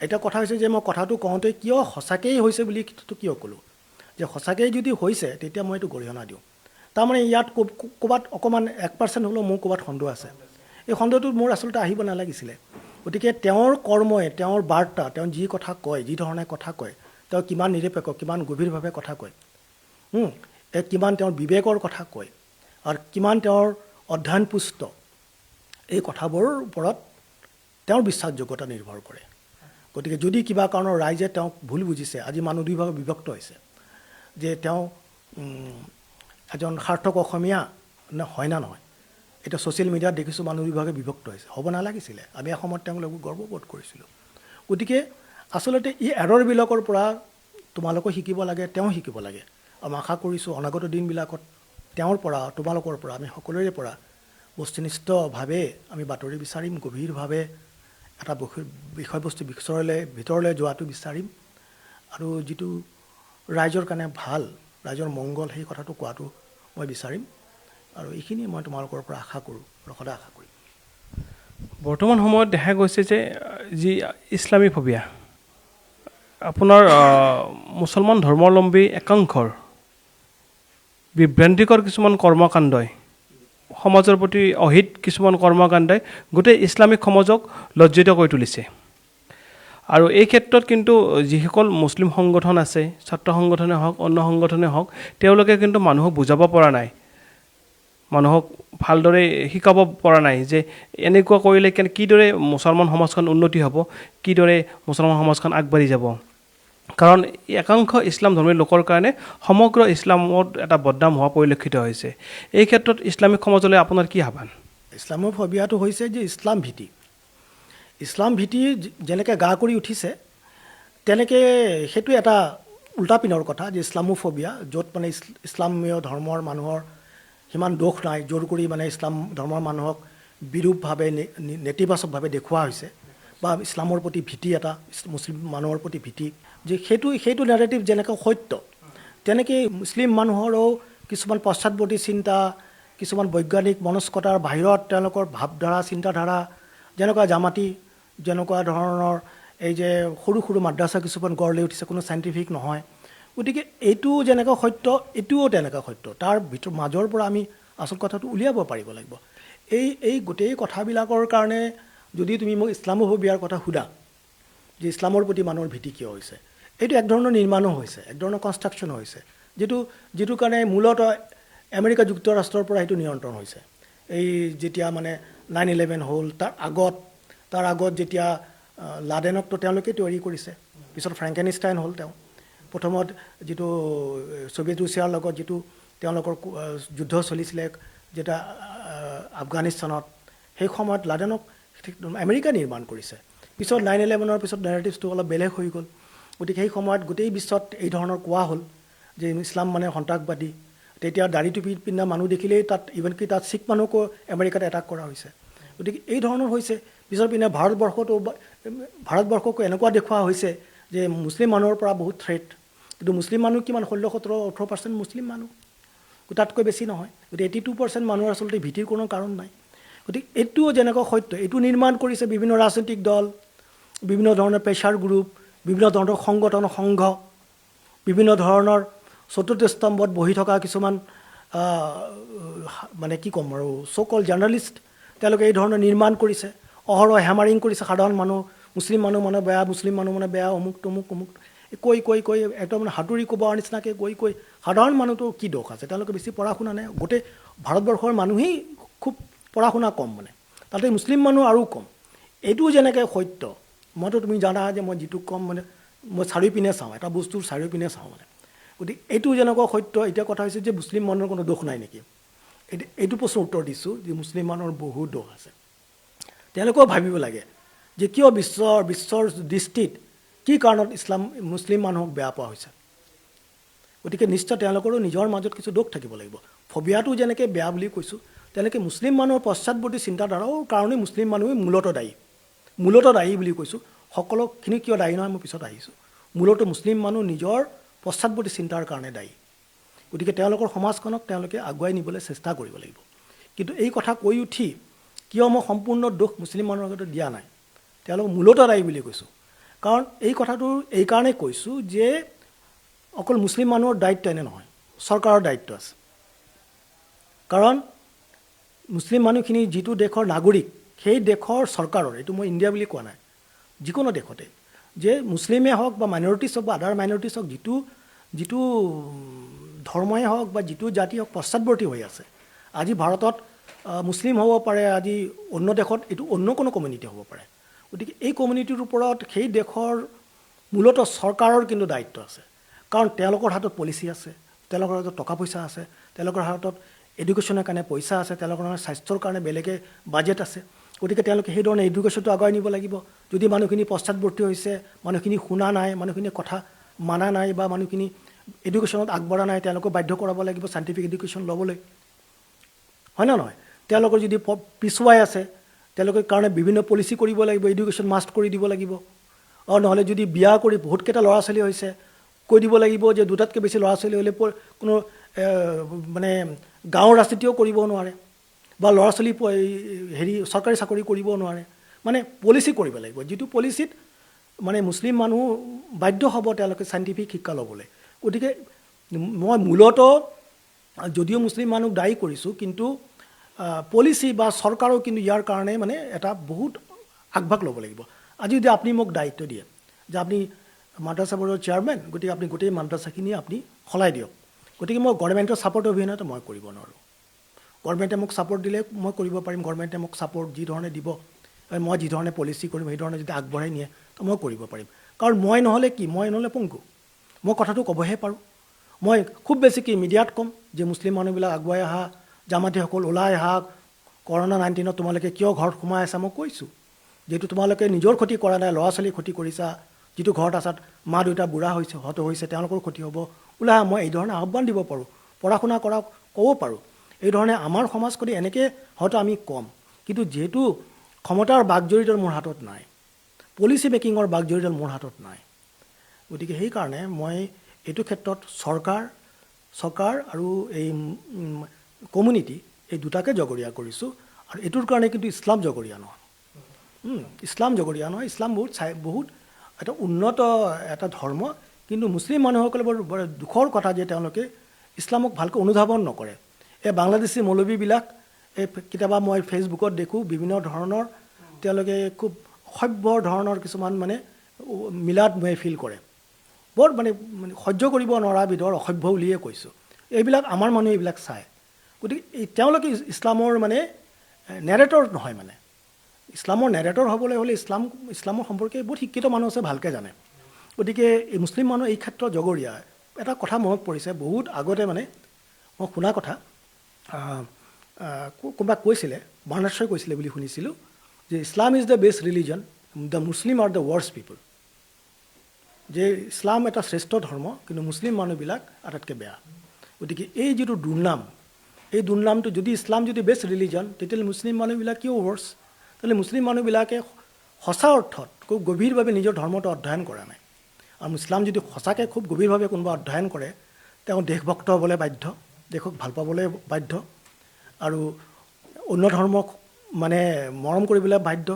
এটা কথা হৈছে যে মই কথাটো কওঁতে কিয় সঁচাকৈয়ে হৈছে বুলি কিয় ক'লোঁ যে সঁচাকৈয়ে যদি হৈছে তেতিয়া মই এইটো গৰিহণা দিওঁ তাৰমানে ইয়াত ক'ৰবাত অকণমান 1% হ'লেও মোৰ ক'ৰবাত সন্দেহ আছে এই সন্দেহটো মোৰ আচলতে আহিব নালাগিছিলে গতিকে তেওঁৰ কৰ্মই তেওঁৰ বাৰ্তা তেওঁ যি কথা কয় যি ধৰণে কথা কয় তেওঁ কিমান নিৰপেক্ষ কিমান গভীৰভাৱে কথা কয় কিমান তেওঁৰ বিবেকৰ কথা কয় আৰু কিমান তেওঁৰ অধ্যয়নপুষ্ট এই কথাবোৰৰ ওপৰত তেওঁৰ বিশ্বাসযোগ্যতা নিৰ্ভৰ কৰে গতিকে যদি কিবা কাৰণত ৰাইজে তেওঁক ভুল বুজিছে আজি মানুহ দুইভাগে বিভক্ত হৈছে যে তেওঁ এজন সাৰ্থক অসমীয়া হয় না নহয় এতিয়া ছ'চিয়েল মিডিয়াত দেখিছোঁ মানুহ দুইভাগে বিভক্ত হৈছে হ'ব নালাগিছিলে আমি এসময়ত তেওঁলোকক গৰ্ববোধ কৰিছিলোঁ গতিকে আচলতে এই এৰৰবিলাকৰ পৰা তোমালোকে শিকিব লাগে তেওঁ শিকিব লাগে আমি আশা কৰিছোঁ অনাগত দিনবিলাকত তেওঁৰ পৰা তোমালোকৰ পৰা আমি সকলোৰে পৰা বস্তুনিষ্ঠভাৱে আমি বাতৰি বিচাৰিম গভীৰভাৱে এটা বিষয়বস্তু ভিতৰলৈ যোৱাটো বিচাৰিম আৰু যিটো ৰাইজৰ কাৰণে ভাল ৰাইজৰ মংগল সেই কথাটো কোৱাটো মই বিচাৰিম আৰু এইখিনি মই তোমালোকৰ পৰা আশা কৰোঁ আৰু সদায় আশা কৰিম বৰ্তমান সময়ত দেখা গৈছে যে যি ইছলামী ফবিয়া আপোনাৰ মুছলমান ধৰ্মাৱলম্বী একাংশৰ বিভ্ৰান্তিকৰ কিছুমান কৰ্মকাণ্ডই সমাজৰ প্ৰতি অহিত কিছুমান কৰ্মকাণ্ডই গোটেই ইছলামিক সমাজক লজ্জিত কৰি তুলিছে আৰু এই ক্ষেত্ৰত কিন্তু যিসকল মুছলিম সংগঠন আছে ছাত্ৰ সংগঠনে হওক অন্য সংগঠনে হওক তেওঁলোকে কিন্তু মানুহক বুজাব পৰা নাই মানুহক ভালদৰে শিকাব পৰা নাই যে এনেকুৱা কৰিলে কিদৰে মুছলমান সমাজখন উন্নতি হ'ব কিদৰে মুছলমান সমাজখন আগবাঢ়ি যাব কাৰণ একাংশ ইছলাম ধৰ্মী লোকৰ কাৰণে সমগ্ৰ ইছলামত এটা বদনাম হোৱা পৰিলক্ষিত হৈছে এই ক্ষেত্ৰত ইছলামিক সমাজলৈ আপোনাৰ কি আহ্বান ইছলামৰ ফবিয়াটো হৈছে যে ইছলাম ভীতি যেনেকৈ গা কৰি উঠিছে তেনেকৈ সেইটো এটা উল্টা পিনৰ কথা যে ইছলামোফবিয়া য'ত মানে ইছলামীয় ধৰ্মৰ মানুহৰ সিমান দোষ নাই জোৰ কৰি মানে ইছলাম ধৰ্মৰ মানুহক বিৰূপভাৱে নেতিবাচকভাৱে দেখুওৱা হৈছে বা ইছলামৰ প্ৰতি ভীতি এটা মুছলিম মানুহৰ প্ৰতি ভীতি যে সেইটো নেৰেটিভ যেনেকৈ সত্য তেনেকৈ মুছলিম মানুহৰো কিছুমান পশ্চাদৱৰ্তী চিন্তা কিছুমান বৈজ্ঞানিক মনস্কতাৰ বাহিৰত তেওঁলোকৰ ভাৱধাৰা চিন্তাধাৰা যেনেকুৱা জামাতি যেনেকুৱা ধৰণৰ এই যে সৰু সৰু মাদ্ৰাছা কিছুমান গঢ় লৈ উঠিছে কোনো চাইণ্টিফিক নহয় গতিকে এইটো যেনেকৈ সত্য এইটোও তেনেকৈ সত্য তাৰ মাজৰ পৰা আমি আচল কথাটো উলিয়াব পাৰিব লাগিব এই গোটেই কথাবিলাকৰ কাৰণে যদি তুমি মোক ইছলামোফবিয়াৰ কথা সোধা যে ইছলামৰ প্ৰতি মানুহৰ ভীতি কিয় হৈছে এইটো এক ধৰণৰ নিৰ্মাণো হৈছে এক ধৰণৰ কনষ্ট্ৰাকশ্যনো হৈছে যিটো কাৰণে মূলতঃ আমেৰিকা যুক্তৰাষ্ট্ৰৰ পৰা সেইটো নিয়ন্ত্ৰণ হৈছে এই যেতিয়া মানে 9/11 হ'ল তাৰ আগত যেতিয়া লাডেনকতো তেওঁলোকে তৈয়াৰী কৰিছে পিছত ফ্ৰেংকেনষ্টাইন হ'ল তেওঁ প্ৰথমত যিটো ছ'ভিয়েট ৰুছিয়াৰ লগত যিটো তেওঁলোকৰ যুদ্ধ চলিছিলে যেতিয়া আফগানিস্তানত, সেই সময়ত লাডেনক আমেৰিকা নিৰ্মাণ কৰিছে। পিছত 9/11ৰ পিছত নেৰেটিভছটো অলপ বেলেগ হৈ গ'ল। গতিকে সেই সময়ত গোটেই বিশ্বত এই ধৰণৰ কোৱা হ'ল যে ইছলাম মানে সন্ত্ৰাসবাদী। তেতিয়া দাড়ি টুপি পিন্ধা মানুহ দেখিলেই তাত ইভেনকি তাত শিখ মানুহকো আমেৰিকাত এটাক কৰা হৈছে। গতিকে এই ধৰণৰ হৈছে। পিছৰ পিনে ভাৰতবৰ্ষকো এনেকুৱা দেখুওৱা হৈছে যে মুছলিম মানুহৰ পৰা বহুত থ্ৰেট, কিন্তু মুছলিম মানুহ কিমান 16-17-18% মুছলিম মানুহ, তাতকৈ বেছি নহয়। গতিকে 82% মানুহৰ আচলতে ভীতিৰ কোনো কাৰণ নাই। গতিকে এইটোও যেনেকুৱা সত্য, এইটো নিৰ্মাণ কৰিছে বিভিন্ন ৰাজনৈতিক দল, বিভিন্ন ধৰণৰ প্ৰেছাৰ গ্ৰুপ, বিভিন্ন ধৰণৰ সংগঠন সংঘ, বিভিন্ন ধৰণৰ চতুৰ্থ স্তম্ভত বহি থকা কিছুমান মানে কি ক'ম আৰু চ' কল জাৰ্ণালিষ্ট, তেওঁলোকে এই ধৰণৰ নিৰ্মাণ কৰিছে, অহৰহ হেমাৰিং কৰিছে সাধাৰণ মানুহ, মুছলিম মানুহ মানে বেয়া, মুছলিম মানুহ মানে বেয়া, অমুক তমুক কৈ একদম হাতুৰি কোবোৱাৰ নিচিনাকৈ কৈ সাধাৰণ মানুহটো কি দোষ আছে? তেওঁলোকে বেছি পঢ়া শুনা নাই। গোটেই ভাৰতবৰ্ষৰ মানুহেই খুব পঢ়া শুনা কম, মানে তাতে মুছলিম মানুহ আৰু কম। এইটো যেনেকৈ সত্য, মইতো তুমি জানা যে মই যিটো কম মানে মই চাৰিওপিনে চাওঁ, এটা বস্তুৰ চাৰিওপিনে চাওঁ মানে। গতিকে এইটো যেনেকুৱা সত্য, এতিয়া কথা হৈছে যে মুছলিম মানুহৰ কোনো দোষ নাই নেকি? এইটো প্ৰশ্নৰ উত্তৰ দিছোঁ যে মুছলিম মানুহৰ বহুত দোষ আছে। তেওঁলোকেও ভাবিব লাগে যে কিয় বিশ্বৰ দৃষ্টিত কি কাৰণত মুছলিম মানুহক বেয়া পোৱা হৈছে। গতিকে নিশ্চয় তেওঁলোকৰো নিজৰ মাজত কিছু দোষ থাকিব লাগিব। ফবিয়াটো যেনেকৈ বেয়া বুলি কৈছোঁ, তেনেকৈ মুছলিম মানুহৰ পশ্চাদৱৰ্তী চিন্তাধাৰাও কাৰণেই মুছলিম মানুহে মূলতঃ দায়ী বুলি কৈছোঁ। সকলোখিনি কিয় দায়ী নহয় মই পিছত আহিছোঁ। মূলতঃ মুছলিম মানুহ নিজৰ পশ্চাদৱৰ্তী চিন্তাৰ কাৰণে দায়ী। গতিকে তেওঁলোকৰ সমাজখনক তেওঁলোকে আগুৱাই নিবলৈ চেষ্টা কৰিব লাগিব। কিন্তু এই কথা কৈ উঠি কিয় মই সম্পূৰ্ণ দোষ মুছলিম মানুহৰ আগতে দিয়া নাই, তেওঁলোক মূলতঃ দায়ী বুলি কৈছোঁ। কাৰণ এই কথাটো এই কাৰণেই কৈছোঁ যে অকল মুছলিম মানুহৰ দায়িত্ব এনে নহয়, চৰকাৰৰ দায়িত্ব আছে। কাৰণ মুছলিম মানুহখিনি যিটো দেশৰ নাগৰিক, সেই দেশৰ চৰকাৰৰ, এইটো মই ইণ্ডিয়া বুলি কোৱা নাই, যিকোনো দেশতে, যে মুছলিমেই হওক বা মাইনৰিটিছ হওক বা আদাৰ মাইনৰিটিছ হওক, যিটো ধৰ্মই হওক বা যিটো জাতি হওক পশ্চাদৱৰ্তী হৈ আছে। আজি ভাৰতত মুছলিম হ'ব পাৰে, আজি অন্য দেশত এইটো অন্য কোনো কমিউনিটি হ'ব পাৰে। গতিকে এই কমিউনিটিৰ ওপৰত সেই দেশৰ মূলতঃ চৰকাৰৰ কিন্তু দায়িত্ব আছে। কাৰণ তেওঁলোকৰ হাতত পলিচি আছে, তেওঁলোকৰ হাতত টকা পইচা আছে, তেওঁলোকৰ হাতত এডুকেশ্যনৰ কাৰণে পইচা আছে, তেওঁলোকৰ স্বাস্থ্যৰ কাৰণে বেলেগে বাজেট আছে। গতিকে তেওঁলোকে সেইধৰণে এডুকেশ্যনটো আগুৱাই নিব লাগিব। যদি মানুহখিনি পশ্চাদৱৰ্তী হৈছে, মানুহখিনি শুনা নাই, মানুহখিনি কথা মানা নাই বা মানুহখিনি এডুকেশ্যনত আগবঢ়া নাই, তেওঁলোকক বাধ্য কৰাব লাগিব চাইণ্টিফিক এডুকেশ্যন ল'বলৈ, হয় নে নহয়? তেওঁলোকৰ যদি পিছুৱাই আছে, তেওঁলোকৰ কাৰণে বিভিন্ন পলিচি কৰিব লাগিব, এডুকেশ্যন মাষ্ট কৰি দিব লাগিব। নহ'লে যদি বিয়া কৰি বহুতকেইটা ল'ৰা ছোৱালী হৈছে, কৈ দিব লাগিব যে দুটাতকৈ বেছি ল'ৰা ছোৱালী হ'লে কোনো মানে গাঁৱৰ ৰাজনীতিও কৰিব নোৱাৰে বা ল'ৰা ছোৱালী চৰকাৰী চাকৰি কৰিব নোৱাৰে। মানে পলিচি কৰিব লাগিব, যিটো পলিচিত মানে মুছলিম মানুহ বাধ্য হ'ব তেওঁলোকে চাইণ্টিফিক শিক্ষা ল'বলৈ। গতিকে মই মূলতঃ যদিও মুছলিম মানুহক দায়ী কৰিছোঁ, কিন্তু পলিচি বা চৰকাৰো কিন্তু ইয়াৰ কাৰণে মানে এটা বহুত আগভাগ ল'ব লাগিব। আজি যদি আপুনি মোক দায়িত্ব দিয়ে যে আপুনি মাদ্ৰাছা বৰ্ডৰ চেয়াৰমেন, গতিকে আপুনি গোটেই মাদ্ৰাছাখিনি আপুনি সলাই দিয়ক। গতিকে মই গভৰ্ণমেণ্টৰ ছাপৰ্ট অবিহনেতো মই কৰিব নোৱাৰোঁ। গভৰ্ণমেণ্টে মোক ছাপৰ্ট দিলে মই কৰিব পাৰিম, গভৰ্ণমেণ্টে মোক ছাপৰ্ট যি ধৰণে দিব, মই যি ধৰণে পলিচি কৰিম সেই ধৰণে যদি আগবঢ়াই নিয়ে তো মই কৰিব পাৰিম। কাৰণ মই নহ'লে কি, মই নহ'লে পংগু, মই কথাটো ক'বহে পাৰোঁ। মই খুব বেছি কি মিডিয়াত ক'ম যে মুছলিম মানুহবিলাক আগুৱাই আহা, জামাতীসকল ওলাই আহা, কৰোণা 19ত তোমালোকে কিয় ঘৰত সোমাই আছা, মই কৈছোঁ যিহেতু তোমালোকে নিজৰ ক্ষতি কৰা নাই, ল'ৰা ছোৱালীৰ ক্ষতি কৰিছা, যিটো ঘৰত আছাত মা দেউতা বুঢ়া হৈছে তেওঁলোকৰ ক্ষতি হ'ব, ওলাই আহা। মই এই ধৰণে আহ্বান দিব পাৰোঁ, পঢ়া শুনা কৰা ক'ব পাৰোঁ। এই ধৰণে আমাৰ সমাজখনে এনেকৈ হয়তো আমি কম, কিন্তু যিহেতু ক্ষমতাৰ বাকজৰীডাল মোৰ হাতত নাই, পলিচি মেকিঙৰ বাকজৰীডাল মোৰ হাতত নাই। গতিকে সেইকাৰণে মই এইটো ক্ষেত্ৰত চৰকাৰ আৰু এই কমিউনিটি এই দুটাকে জগৰীয়া কৰিছোঁ। আৰু এইটোৰ কাৰণে কিন্তু ইছলাম জগৰীয়া নহয়, ইছলাম বহুত এটা উন্নত এটা ধৰ্ম। কিন্তু মুছলিম মানুহসকলে বৰ দুখৰ কথা যে তেওঁলোকে ইছলামক ভালকৈ অনুধাৱন নকৰে। এই বাংলাদেশী মৌলবীবিলাক কেতিয়াবা মই ফেচবুকত দেখোঁ বিভিন্ন ধৰণৰ তেওঁলোকে খুব অসভ্য ধৰণৰ কিছুমান মানে মিলাদ মেহফিল কৰে, বৰ মানে সহ্য কৰিব নোৱাৰা বিধৰ অসভ্য বুলিয়ে কৈছোঁ। এইবিলাক আমাৰ মানুহে এইবিলাক চায়। গতিকে তেওঁলোকে ইছলামৰ মানে নেৰেটৰ নহয়, মানে ইছলামৰ নেৰেটৰ হ'বলৈ হ'লে ইছলামৰ সম্পৰ্কে বহুত শিক্ষিত মানুহ আছে, ভালকৈ জানে। গতিকে এই মুছলিম মানুহ এই ক্ষেত্ৰত জগৰীয়া এটা কথা মনত পৰিছে বহুত আগতে মানে মই শুনা কথা কোনোবা কৈছিলে বাৰ্নাৰ্ডশ্বই কৈছিলে বুলি শুনিছিলোঁ যে Islam is the best religion the Muslim are the worst people যে ইছলাম এটা শ্ৰেষ্ঠ ধৰ্ম কিন্তু মুছলিম মানুহবিলাক আটাইতকৈ বেয়া গতিকে এই যিটো দুৰ্নাম এই দুৰ্নামটো যদি ইছলাম যদি বেষ্ট ৰিলিজন তেতিয়াহ'লে মুছলিম মানুহবিলাক কিয় ৱৰ্ছ তেতিয়াহ'লে মুছলিম মানুহবিলাকে সঁচা অৰ্থত খুব গভীৰভাৱে নিজৰ ধৰ্মটো অধ্যয়ন কৰা নাই আৰু ইছলাম যদি সঁচাকৈ খুব গভীৰভাৱে কোনোবা অধ্যয়ন কৰে তেওঁ দেশভক্ত হ'বলৈ বাধ্য দেশক ভাল পাবলৈ বাধ্য আৰু অন্য ধৰ্মক মানে মৰম কৰিবলৈ বাধ্য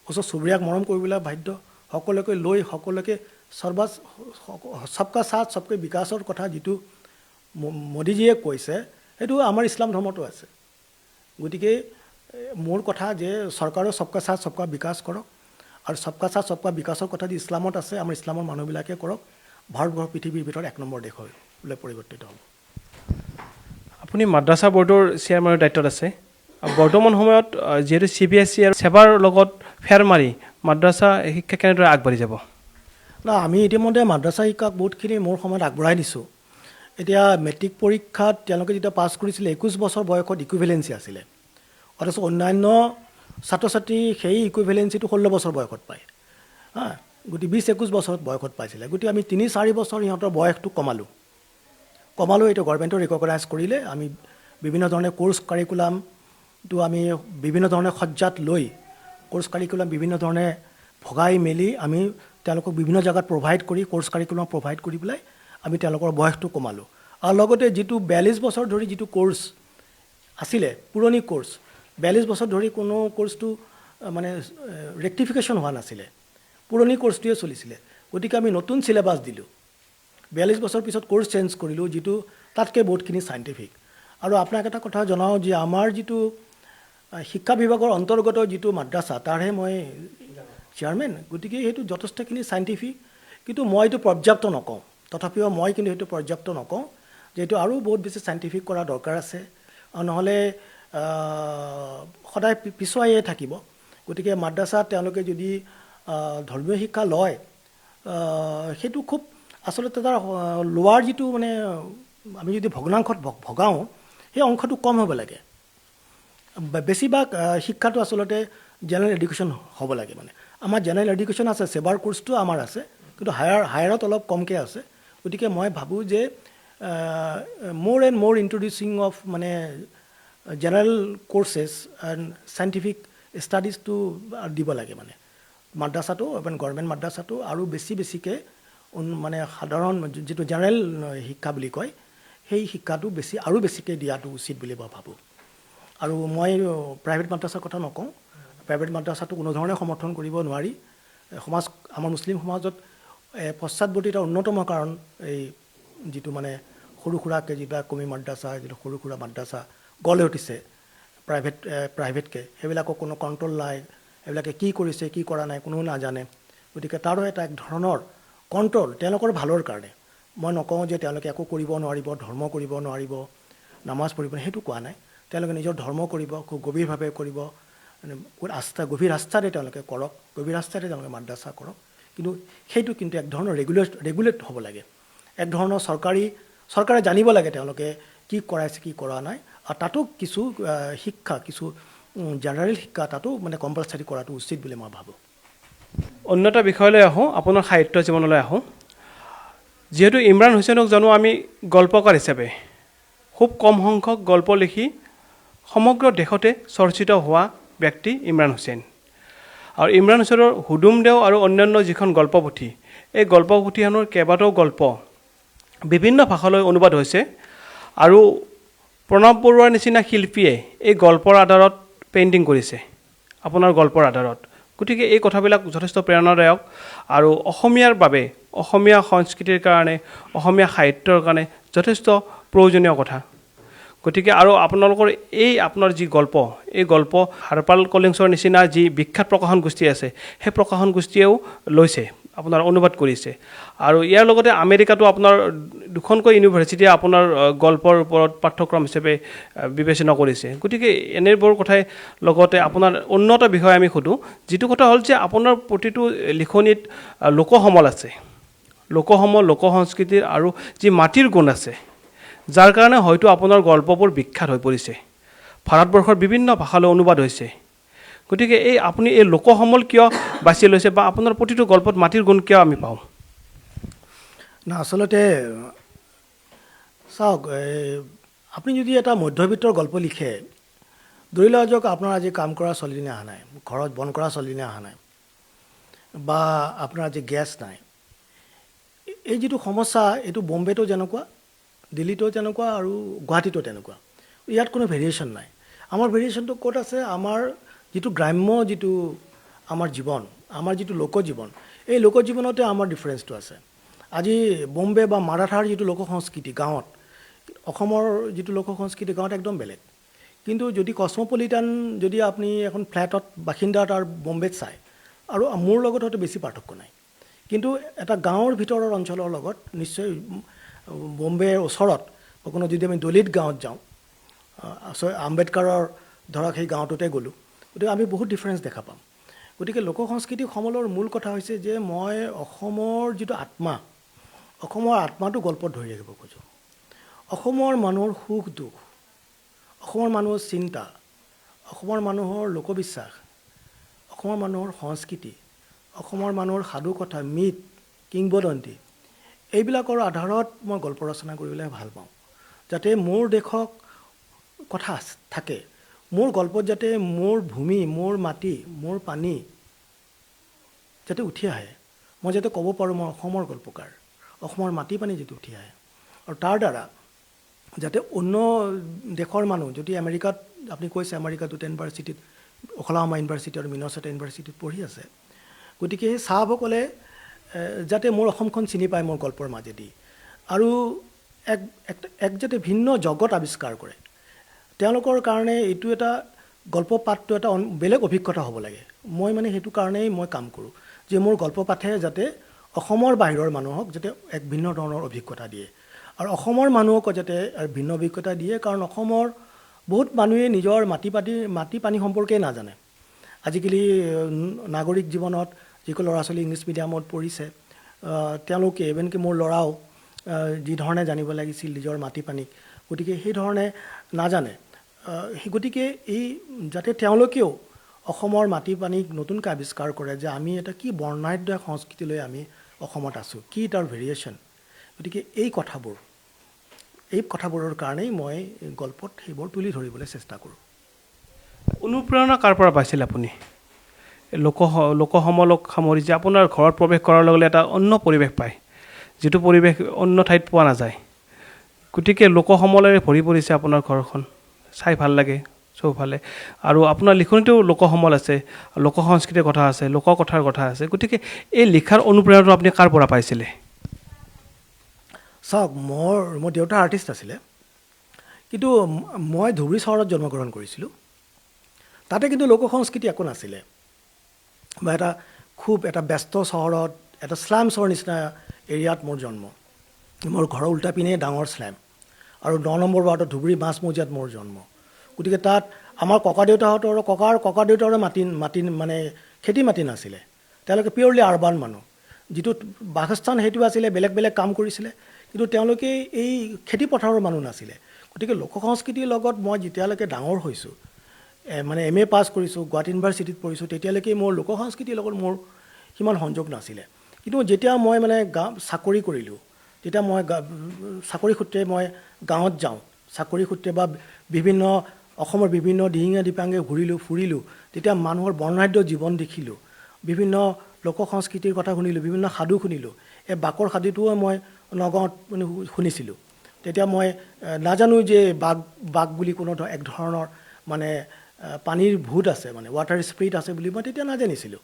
ওচৰ চুবুৰীয়াক মৰম কৰিবলৈ বাধ্য সকলোকে লৈ সকলোকে সবকা সাথ সবকে বিকাশৰ কথা যিটো মোদীজীয়ে কৈছে সেইটো আমাৰ ইছলাম ধৰ্মতো আছে গতিকে মোৰ কথা যে চৰকাৰেও সবকা সাথ সবকা বিকাশ কৰক আৰু সবকা সাথ সবকা বিকাশৰ কথা যি ইছলামত আছে আমাৰ ইছলামৰ মানুহবিলাকে কৰক ভাৰতবৰ্ষ পৃথিৱীৰ ভিতৰত 1 নম্বৰ দেশ হয় বোলে পৰিৱৰ্তিত হ'ব আপুনি মাদ্ৰাছা বৰ্ডৰ চেয়াৰমেনৰ দায়িত্বত আছে বৰ্তমান সময়ত যিহেতু CBSE আৰু সেৱাৰ লগত ফেৰ মাৰি মাদ্ৰাছা শিক্ষা কেনেদৰে আগবাঢ়ি যাব না আমি ইতিমধ্যে মাদ্ৰাছা শিক্ষাক বহুতখিনি মোৰ সময়ত আগবঢ়াই দিছোঁ এতিয়া মেট্ৰিক পৰীক্ষাত তেওঁলোকে যেতিয়া পাছ কৰিছিলে 21 বছৰ বয়সত ইকুইভেলেঞ্চি আছিলে অথচ অন্যান্য ছাত্ৰ ছাত্ৰী সেই ইকুইভেলেঞ্চিটো 16 বছৰ বয়সত পায় গতিকে 20-21 বছৰ বয়সত পাইছিলে গতিকে আমি 3-4 বছৰ সিহঁতৰ বয়সটো কমালোঁ এইটো গভৰ্ণমেণ্টে ৰিকগনাইজ কৰিলে আমি বিভিন্ন ধৰণে কোৰ্ছ কাৰিকুলামটো আমি বিভিন্ন ধৰণে সজ্জাত লৈ কোৰ্ছ কাৰিকুলাম বিভিন্ন ধৰণে ভগাই মেলি আমি তেওঁলোকক বিভিন্ন জেগাত প্ৰভাইড কৰি কোৰ্ছ কাৰিকুলাম প্ৰভাইড কৰি পেলাই আমি তেওঁলোকৰ বয়সটো কমালোঁ আৰু লগতে যিটো 42 বছৰ ধৰি যিটো কোৰ্ছ আছিলে পুৰণি কোৰ্ছ 42 বছৰ ধৰি কোনো কোৰ্ছটো মানে ৰেক্টিফিকেশ্যন হোৱা নাছিলে পুৰণি কোৰ্ছটোৱে চলিছিলে গতিকে আমি নতুন চিলেবাছ দিলোঁ 42 বছৰ পিছত কোৰ্ছ চেঞ্জ কৰিলোঁ যিটো তাতকৈ বহুতখিনি চাইণ্টিফিক আৰু আপোনাক এটা কথা জনাওঁ যে আমাৰ যিটো শিক্ষা বিভাগৰ অন্তৰ্গত যিটো মাদ্ৰাছা তাৰহে মই চেয়াৰমেন গতিকে সেইটো যথেষ্টখিনি চাইণ্টিফিক কিন্তু মই এইটো পৰ্যাপ্ত নকওঁ তথাপিও মই কিন্তু সেইটো পৰ্যাপ্ত নকওঁ যে এইটো আৰু বহুত বেছি চাইণ্টিফিক কৰা দৰকাৰ আছে আৰু নহ'লে সদায় পিছুৱাইয়ে থাকিব গতিকে মাদ্ৰাছাত তেওঁলোকে যদি ধৰ্মীয় শিক্ষা লয় সেইটো খুব আচলতে তাৰ লোৱাৰ যিটো মানে আমি যদি ভগ্নাংশত ভগাওঁ সেই অংশটো কম হ'ব লাগে বেছিভাগ শিক্ষাটো আচলতে জেনেৰেল এডুকেশ্যন হ'ব লাগে মানে আমাৰ জেনেৰেল এডুকেশ্যন আছে সেৱাৰ কোৰ্ছটো আমাৰ আছে কিন্তু হায়াৰত অলপ কমকৈ আছে গতিকে মই ভাবোঁ যে মোৰ এণ্ড মোৰ ইণ্ট্ৰডিউচিং অফ মানে জেনেৰেল কোৰ্চেছ এণ্ড চাইণ্টিফিক ষ্টাডিজটো দিব লাগে মানে মাদ্ৰাছাটো গভৰ্ণমেণ্ট মাদ্ৰাছাটো আৰু বেছিকৈ মানে সাধাৰণ যিটো জেনেৰেল শিক্ষা বুলি কয় সেই শিক্ষাটো আৰু বেছিকৈ দিয়াটো উচিত বুলি মই ভাবোঁ আৰু মই প্ৰাইভেট মাদ্ৰাছাৰ কথা নকওঁ প্ৰাইভেট মাদ্ৰাছাটো কোনো ধৰণে সমৰ্থন কৰিব নোৱাৰি আমাৰ মুছলিম সমাজত পশ্চাদবৰ্তীতাৰ অন্যতম কাৰণ এই যিটো মানে সৰু সুৰাকৈ যিবিলাক কমি মাদ্ৰাছা যিটো সৰু সুৰা মাদ্ৰাছা গঢ় উঠিছে প্ৰাইভেটকৈ সেইবিলাকক কোনো কণ্ট্ৰল নাই সেইবিলাকে কি কৰিছে কি কৰা নাই কোনেও নাজানে গতিকে তাৰো এটা এক ধৰণৰ কণ্ট্ৰল তেওঁলোকৰ ভালৰ কাৰণে মই নকওঁ যে তেওঁলোকে একো কৰিব নোৱাৰিব ধৰ্ম কৰিব নোৱাৰিব নামাজ পঢ়িব সেইটো কোৱা নাই তেওঁলোকে নিজৰ ধৰ্ম কৰিব খুব গভীৰভাৱে কৰিব গভীৰ আস্থাৰে তেওঁলোকে কৰক গভীৰ আস্থাৰে তেওঁলোকে মাদ্ৰাছা কৰক কিন্তু সেইটো কিন্তু এক ধৰণৰ ৰেগুলেট হ'ব লাগে এক ধৰণৰ চৰকাৰে জানিব লাগে তেওঁলোকে কি কৰাইছে কি কৰা নাই আৰু তাতো কিছু শিক্ষা কিছু জেনেৰেল শিক্ষা তাতো মানে কম্পালচাৰি কৰাটো উচিত বুলি মই ভাবোঁ অন্য এটা বিষয়লৈ আহোঁ আপোনাৰ সাহিত্য জীৱনলৈ আহোঁ যিহেতু ইমৰান হুছেইনক জানো আমি গল্পকাৰ হিচাপে খুব কম সংখ্যক গল্প লিখি সমগ্ৰ দেশতে চৰ্চিত হোৱা ব্যক্তি ইমৰান হুছেইন আৰু ইমৰান হুছেইনৰ হুদুম দেও আৰু অন্যান্য যিখন গল্পপুথি এই গল্পপুথিখনৰ কেইবাটাও গল্প বিভিন্ন ভাষালৈ অনুবাদ হৈছে আৰু প্ৰণৱ বৰুৱাৰ নিচিনা শিল্পীয়ে এই গল্পৰ আধাৰত পেইণ্টিং কৰিছে আপোনাৰ গল্পৰ আধাৰত গতিকে এই কথাবিলাক যথেষ্ট প্ৰেৰণাদায়ক আৰু অসমীয়াৰ বাবে অসমীয়া সংস্কৃতিৰ কাৰণে অসমীয়া সাহিত্যৰ কাৰণে যথেষ্ট প্ৰয়োজনীয় কথা গতিকে আৰু আপোনালোকৰ আপোনাৰ যি গল্প এই গল্প হাৰপাল কলিংছৰ নিচিনা যি বিখ্যাত প্ৰকাশন গোষ্ঠী আছে সেই প্ৰকাশন গোষ্ঠীয়েও লৈছে আপোনাৰ অনুবাদ কৰিছে আৰু ইয়াৰ লগতে আমেৰিকাতো আপোনাৰ দুখনকৈ ইউনিভাৰ্চিটিয়ে আপোনাৰ গল্পৰ ওপৰত পাঠ্যক্ৰম হিচাপে বিবেচনা কৰিছে গতিকে এনেবোৰ কথাই লগতে আপোনাৰ উন্নত বিষয় আমি সোধোঁ যিটো কথা হ'ল যে আপোনাৰ প্ৰতিটো লিখনিত লোকসমল আছে লোকসমৰ লোকসংস্কৃতিৰ আৰু যি মাটিৰ গুণ আছে যাৰ কাৰণে হয়তো আপোনাৰ গল্পবোৰ বিখ্যাত হৈ পৰিছে ভাৰতবৰ্ষৰ বিভিন্ন ভাষালৈ অনুবাদ হৈছে গতিকে আপুনি এই লোকসমল কিয় বাছি লৈছে বা আপোনাৰ প্ৰতিটো গল্পত মাটিৰ গুণ কিয় আমি পাওঁ না আচলতে চাওক আপুনি যদি এটা মধ্যবিত্তৰ গল্প লিখে ধৰি লোৱা যাওক আপোনাৰ আজি কাম কৰা ছোৱালীজনী অহা নাই ঘৰত বন কৰা ছোৱালীজনী অহা নাই বা আপোনাৰ আজি গেছ নাই এই যিটো সমস্যা এইটো বম্বেতো যেনেকুৱা দিল্লীতো তেনেকুৱা আৰু গুৱাহাটীতো তেনেকুৱা ইয়াত কোনো ভেৰিয়েশ্যন নাই আমাৰ ভেৰিয়েশ্যনটো ক'ত আছে আমাৰ যিটো গ্ৰাম্য যিটো আমাৰ জীৱন আমাৰ যিটো লোকজীৱন এই লোকজীৱনতে আমাৰ ডিফাৰেঞ্চটো আছে আজি বম্বে বা মাৰাঠাৰ যিটো লোক সংস্কৃতি গাঁৱত অসমৰ যিটো লোক সংস্কৃতি গাঁৱত একদম বেলেগ কিন্তু যদি কসমপলিটান যদি আপুনি এখন ফ্লেটত বাসিন্দা তাৰ বম্বেত চায় আৰু মোৰ লগত হয়তো বেছি পাৰ্থক্য নাই কিন্তু এটা গাঁৱৰ ভিতৰৰ অঞ্চলৰ লগত নিশ্চয় বম্বেৰ ওচৰত কোনো যদি আমি দলিত গাঁৱত যাওঁ আম্বেদকাৰৰ ধৰক সেই গাঁৱটোতে গ'লোঁ গতিকে আমি বহুত ডিফাৰেঞ্চ দেখা পাম গতিকে লোক সংস্কৃতি সমলৰ মূল কথা হৈছে যে মই অসমৰ যিটো আত্মা অসমৰ আত্মাটো গল্পত ধৰি ৰাখিব খোজোঁ অসমৰ মানুহৰ সুখ দুখ অসমৰ মানুহৰ চিন্তা অসমৰ মানুহৰ লোকবিশ্বাস অসমৰ মানুহৰ সংস্কৃতি অসমৰ মানুহৰ সাধু কথা মিথ কিংবদন্তি এইবিলাকৰ আধাৰত মই গল্প ৰচনা কৰিবলৈ ভাল পাওঁ যাতে মোৰ দেশক কথা থাকে মোৰ গল্পত যাতে মোৰ ভূমি মোৰ মাটি মোৰ পানী যাতে উঠি আহে মই যাতে ক'ব পাৰোঁ মই অসমৰ গল্পকাৰ অসমৰ মাটি পানী যিটো উঠি আহে আৰু তাৰ দ্বাৰা যাতে অন্য দেশৰ মানুহ যদি আমেৰিকাত আপুনি কৈছে আমেৰিকা দুটা ইউনিভাৰ্চিটিত ওকলাহোমা ইউনিভাৰ্চিটি আৰু মিনেছ'টা ইউনিভাৰ্চিটিত পঢ়ি আছে গতিকে সেই চাহাবসকলে যাতে মোৰ অসমখন চিনি পায় মোৰ গল্পৰ মাজেদি আৰু এক যাতে ভিন্ন জগত আৱিষ্কাৰ কৰে তেওঁলোকৰ কাৰণে এইটো এটা গল্প পাঠটো এটা বেলেগ অভিজ্ঞতা হ'ব লাগে মই মানে সেইটো কাৰণেই মই কাম কৰোঁ যে মোৰ গল্প পাঠে যাতে অসমৰ বাহিৰৰ মানুহক যাতে এক ভিন্ন ধৰণৰ অভিজ্ঞতা দিয়ে আৰু অসমৰ মানুহকো যাতে ভিন্ন অভিজ্ঞতা দিয়ে কাৰণ অসমৰ বহুত মানুহে নিজৰ মাটি পানী সম্পৰ্কে নাজানে আজিকালি নাগৰিক জীৱনত যিসকল ল'ৰা ছোৱালী ইংলিছ মিডিয়ামত পঢ়িছে তেওঁলোকে ইভেনকি মোৰ ল'ৰাও যিধৰণে জানিব লাগিছিল নিজৰ মাটি পানীক গতিকে সেইধৰণে নাজানে গতিকে এই যাতে তেওঁলোকেও অসমৰ মাটি পানীক নতুনকৈ আৱিষ্কাৰ কৰে যে আমি এটা কি বৰ্ণাঢ্য সংস্কৃতি লৈ আমি অসমত আছোঁ কি তাৰ ভেৰিয়েশ্যন গতিকে এই কথাবোৰৰ কাৰণেই মই গল্পত সেইবোৰ তুলি ধৰিবলৈ চেষ্টা কৰোঁ অনুপ্ৰেৰণা কাৰ পৰা পাইছিল আপুনি লোকসমলক সামৰি যে আপোনাৰ ঘৰত প্ৰৱেশ কৰাৰ লগে লগে এটা অন্য পৰিৱেশ পায় যিটো পৰিৱেশ অন্য ঠাইত পোৱা নাযায় গতিকে লোকসমলেৰে ভৰি পৰিছে আপোনাৰ ঘৰখন চাই ভাল লাগে চৌফালে আৰু আপোনাৰ লিখনিতো লোকসমল আছে লোক সংস্কৃতিৰ কথা আছে লোককথাৰ কথা আছে গতিকে এই লিখাৰ অনুপ্ৰেৰণাটো আপুনি কাৰ পৰা পাইছিলে চাওক মোৰ দেউতা আৰ্টিষ্ট আছিলে কিন্তু মই ধুবুৰী চহৰত জন্মগ্ৰহণ কৰিছিলোঁ তাতে কিন্তু লোক সংস্কৃতি একো নাছিলে বা এটা ব্যস্ত চহৰত এটা স্লামছৰ নিচিনা এৰিয়াত মোৰ জন্ম মোৰ ঘৰৰ উল্টা পিনে ডাঙৰ স্লেম আৰু 9 নম্বৰ ৱাৰ্ডত ধুবুৰী মাছমজিয়াত মোৰ জন্ম গতিকে তাত আমাৰ ককা দেউতাহঁতৰো মাটি মানে খেতি মাটি নাছিলে তেওঁলোকে পিয়ৰলি আৰবান মানুহ যিটো বাসস্থান সেইটো আছিলে বেলেগ বেলেগ কাম কৰিছিলে কিন্তু তেওঁলোকে এই খেতি পথাৰৰ মানুহ নাছিলে গতিকে লোক সংস্কৃতিৰ লগত মই যেতিয়ালৈকে ডাঙৰ হৈছোঁ মানে MA পাছ কৰিছোঁ গুৱাহাটী ইউনিভাৰ্চিটিত পঢ়িছোঁ তেতিয়ালৈকে মোৰ লোক সংস্কৃতিৰ লগত মোৰ সিমান সংযোগ নাছিলে কিন্তু যেতিয়া মই মানে চাকৰি কৰিলোঁ তেতিয়া মই চাকৰি সূত্ৰে মই গাঁৱত যাওঁ চাকৰি সূত্ৰে বা বিভিন্ন অসমৰ বিভিন্ন দিহিঙে দিপাঙে ফুৰিলোঁ তেতিয়া মানুহৰ বৰ্ণাঢ্য জীৱন দেখিলোঁ বিভিন্ন লোক সংস্কৃতিৰ কথা শুনিলোঁ বিভিন্ন সাধু শুনিলোঁ এই বাকৰ সাধুটোও মই নগাঁৱত মানে শুনিছিলোঁ তেতিয়া মই নাজানো যে বাঘ বুলি কোনো এক ধৰণৰ মানে পানীৰ ভূত আছে মানে ৱাটাৰ স্পিৰিট আছে বুলি মই তেতিয়া নাজানিছিলোঁ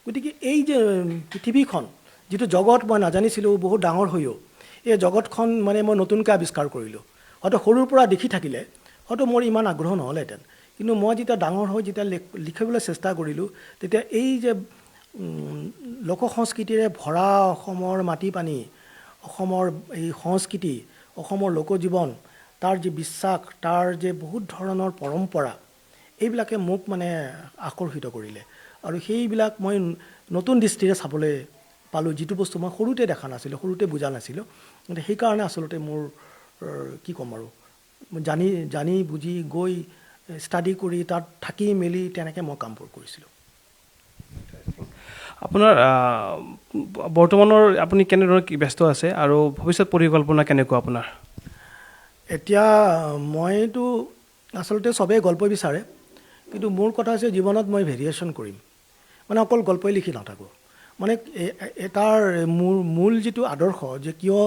গতিকে এই যে পৃথিৱীখন যিটো জগত মই নাজানিছিলোঁ বহুত ডাঙৰ হৈও এই জগতখন মানে মই নতুনকৈ আৱিষ্কাৰ কৰিলোঁ হয়তো সৰুৰ পৰা দেখি থাকিলে হয়তো মোৰ ইমান আগ্ৰহ নহ'লহেঁতেন কিন্তু মই যেতিয়া ডাঙৰ হৈ যেতিয়া লিখিবলৈ চেষ্টা কৰিলোঁ তেতিয়া এই যে লোক সংস্কৃতিৰে ভৰা অসমৰ মাটি পানী অসমৰ এই সংস্কৃতি অসমৰ লোকজীৱন তাৰ যে বিশ্বাস তাৰ যে বহুত ধৰণৰ পৰম্পৰা এইবিলাকে মোক মানে আকৰ্ষিত কৰিলে আৰু সেইবিলাক মই নতুন দৃষ্টিৰে চাবলৈ পালোঁ, যিটো বস্তু মই সৰুতে দেখা নাছিলোঁ, সৰুতে বুজা নাছিলোঁ। কিন্তু সেইকাৰণে আচলতে মোৰ কি ক'ম আৰু জানি বুজি গৈ ষ্টাডি কৰি তাত থাকি মেলি তেনেকৈ মই কামবোৰ কৰিছিলোঁ। আপোনাৰ বৰ্তমানৰ আপুনি কেনেদৰে ব্যস্ত আছে আৰু ভৱিষ্যত পৰিকল্পনা কেনেকুৱা আপোনাৰ? এতিয়া মইতো আচলতে চবেই গল্প বিচাৰে, কিন্তু মোৰ কথা হৈছে জীৱনত মই ভেৰিয়েশ্যন কৰিম, মানে অকল গল্পই লিখি নাথাকোঁ। মানে তাৰ মূল যিটো আদৰ্শ যে কিয়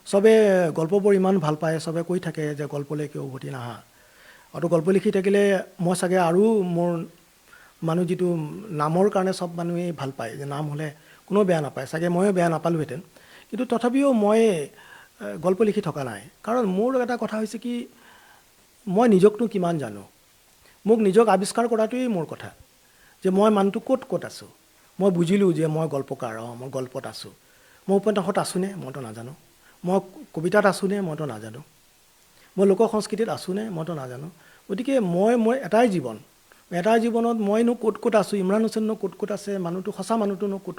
চবে গল্পবোৰ ইমান ভাল পায়, চবে কৈ থাকে যে গল্পলৈ কিয় উভতি নাহা, আৰু গল্প লিখি থাকিলে মই চাগে আৰু মোৰ মানুহ যিটো নামৰ কাৰণে চব মানুহেই ভাল পায়, যে নাম হ'লে কোনেও বেয়া নাপায়, চাগে ময়ো বেয়া নাপালোঁহেঁতেন। কিন্তু তথাপিও মই গল্প লিখি থকা নাই, কাৰণ মোৰ এটা কথা হৈছে কি, মই নিজকনো কিমান জানো। মোক নিজক আৱিষ্কাৰ কৰাটোৱেই মোৰ কথা, যে মই মানুহটো ক'ত আছোঁ। মই বুজিলোঁ যে মই গল্পকাৰ, মই গল্পত আছোঁ। মই উপন্যাসত আছোঁনে, মইতো নাজানো। মই কবিতাত আছোঁনে, মইতো নাজানো। মই লোক সংস্কৃতিত আছোঁনে, মইতো নাজানো। গতিকে মই এটাই জীৱনত মইনো ক'ত আছোঁ, ইমৰান হুছেইননো ক'ত আছে, মানুহটো সঁচা মানুহটোনো ক'ত,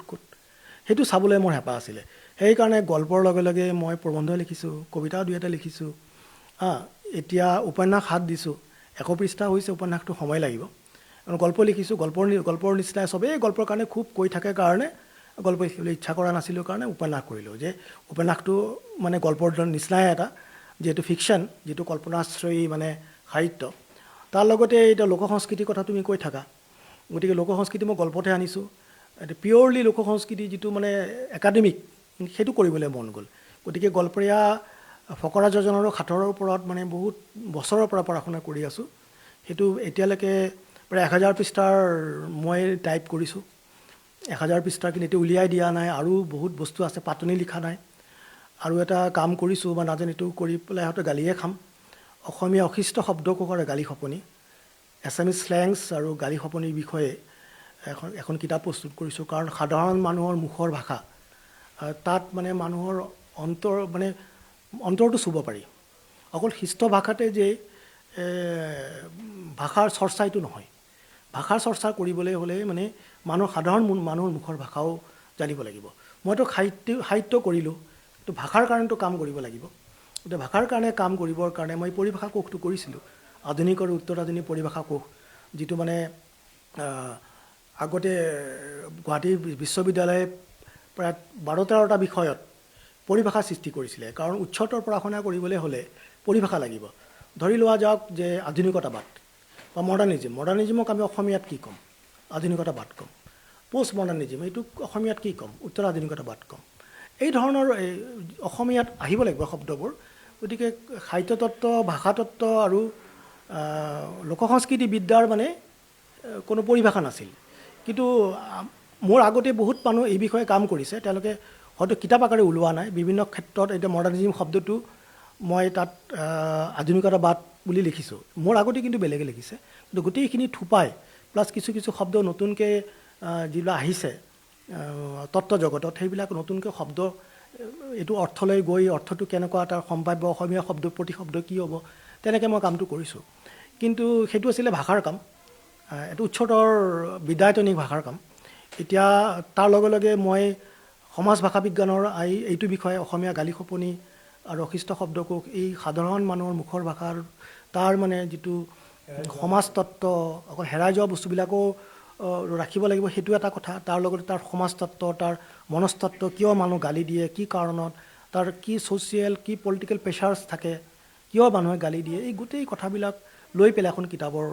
সেইটো চাবলৈ মোৰ হেঁপাহ আছিলে। সেইকাৰণে গল্পৰ লগে লগে মই প্ৰবন্ধ লিখিছোঁ, কবিতাও দুই এটা লিখিছোঁ। এতিয়া উপন্যাস হাত দিছোঁ, 100 পৃষ্ঠা হৈছে উপন্যাসটো, সময় লাগিব। গল্প লিখিছোঁ, গল্পৰ নিচিনাই চবেই গল্পৰ কাৰণে খুব কৈ থাকে কাৰণে গল্প লিখিবলৈ ইচ্ছা কৰা নাছিলোঁ কাৰণে উপন্যাস কৰিলোঁ। যে উপন্যাসটো মানে গল্পৰ নিচিনাই এটা যিহেতু ফিকশ্যন, যিটো কল্পনাশ্ৰয়ী মানে সাহিত্য, তাৰ লগতে এতিয়া লোক সংস্কৃতিৰ কথা তুমি কৈ থাকা, গতিকে লোক সংস্কৃতি মই গল্পতে আনিছোঁ। এতিয়া পিয়ৰলি লোক সংস্কৃতি যিটো মানে একাডেমিক, সেইটো কৰিবলৈ মন গ'ল। গতিকে গল্পৰীয়া ফকৰা যোজনাৰ সাঁথৰৰ ওপৰত মানে বহুত বছৰৰ পৰা পঢ়া শুনা কৰি আছোঁ। সেইটো এতিয়ালৈকে প্ৰায় 1000 পৃষ্ঠাৰ মই টাইপ কৰিছোঁ। 1000 পৃষ্ঠাৰ কিন্তু এতিয়া উলিয়াই দিয়া নাই, আৰু বহুত বস্তু আছে, পাতনি লিখা নাই। আৰু এটা কাম কৰিছোঁ বা নাজানিটো কৰি পেলাই হয়তো গালিয়ে খাম, অসমীয়া অশিষ্ট শব্দকোষৰ গালি সপনি, এছামিজ শ্লেংছ আৰু গালি সপনিৰ বিষয়ে এখন কিতাপ প্ৰস্তুত কৰিছোঁ। কাৰণ সাধাৰণ মানুহৰ মুখৰ ভাষা, তাত মানে মানুহৰ অন্তৰটো চুব পাৰি। অকল শিষ্ট ভাষাতে যে ভাষাৰ চৰ্চা এইটো নহয়। ভাষাৰ চৰ্চা কৰিবলৈ হ'লে মানে সাধাৰণ মানুহৰ মুখৰ ভাষাও জানিব লাগিব। মইতো সাহিত্য কৰিলোঁ, তো ভাষাৰ কাৰণেতো কাম কৰিব লাগিব। গতিকে ভাষাৰ কাৰণে কাম কৰিবৰ কাৰণে মই পৰিভাষা কোষটো কৰিছিলোঁ, আধুনিক আৰু উত্তৰ আধুনিক পৰিভাষা কোষ, যিটো মানে আগতে গুৱাহাটী বিশ্ববিদ্যালয়ে প্ৰায় 12-13টা বিষয়ত পৰিভাষা সৃষ্টি কৰিছিলে। কাৰণ উচ্চতৰ পঢ়া শুনা কৰিবলৈ হ'লে পৰিভাষা লাগিব। ধৰি লোৱা যাওক যে আধুনিকতাবাদ বা মডাৰ্নিজিমক আমি অসমীয়াত কি ক'ম, আধুনিকতাবাদ ক'ম। পোষ্ট মডাৰ্নিজিম, এইটোক অসমীয়াত কি ক'ম, উত্তৰ আধুনিকতাবাদ ক'ম। এই ধৰণৰ অসমীয়াত আহিব লাগিব শব্দবোৰ। গতিকে সাহিত্যতত্ত্ব, ভাষাতত্ত্ব আৰু লোক সংস্কৃতি বিদ্যাৰ মানে কোনো পৰিভাষা নাছিল। কিন্তু মোৰ আগতে বহুত মানুহ এই বিষয়ে কাম কৰিছে, তেওঁলোকে হয়তো কিতাপ আকাৰে ওলোৱা নাই। বিভিন্ন ক্ষেত্ৰত এতিয়া মডাৰ্নিজিম শব্দটো মই তাত আধুনিকতাবাদ বুলি লিখিছোঁ, মোৰ আগতে কিন্তু বেলেগে লিখিছে। কিন্তু গোটেইখিনি থোপাই প্লাছ কিছু শব্দ নতুনকৈ যিবিলাক আহিছে তত্ত্ব জগতত, সেইবিলাক নতুনকৈ শব্দ এইটো অৰ্থলৈ গৈ অৰ্থটো কেনেকুৱা, তাৰ সম্ভাৱ্য অসমীয়া শব্দ প্ৰতিশব্দ কি হ'ব, তেনেকৈ মই কামটো কৰিছোঁ। কিন্তু সেইটো আছিলে ভাষাৰ কাম, এইটো উচ্চতৰ বিদ্যায়তনিক ভাষাৰ কাম। এতিয়া তাৰ লগে লগে মই সমাজ ভাষা বিজ্ঞানৰ এইটো বিষয়ে, অসমীয়া গালি সপনি আৰু অশিষ্ট শব্দকোষ, এই সাধাৰণ মানুহৰ মুখৰ ভাষাৰ তাৰ মানে যিটো সমাজতত্ত্ব, অকল হেৰাই যোৱা বস্তুবিলাকো ৰাখিব লাগিব, সেইটো এটা কথা। তাৰ লগতে তাৰ সমাজতত্ত্ব, তাৰ মনস্তত্ত্ব, কিয় মানুহ গালি দিয়ে, কি কাৰণত, তাৰ কি ছ'চিয়েল, কি পলিটিকেল প্ৰেছাৰ্ছ থাকে, কিয় মানুহে গালি দিয়ে, এই গোটেই কথাবিলাক লৈ পেলাই এখন কিতাপৰ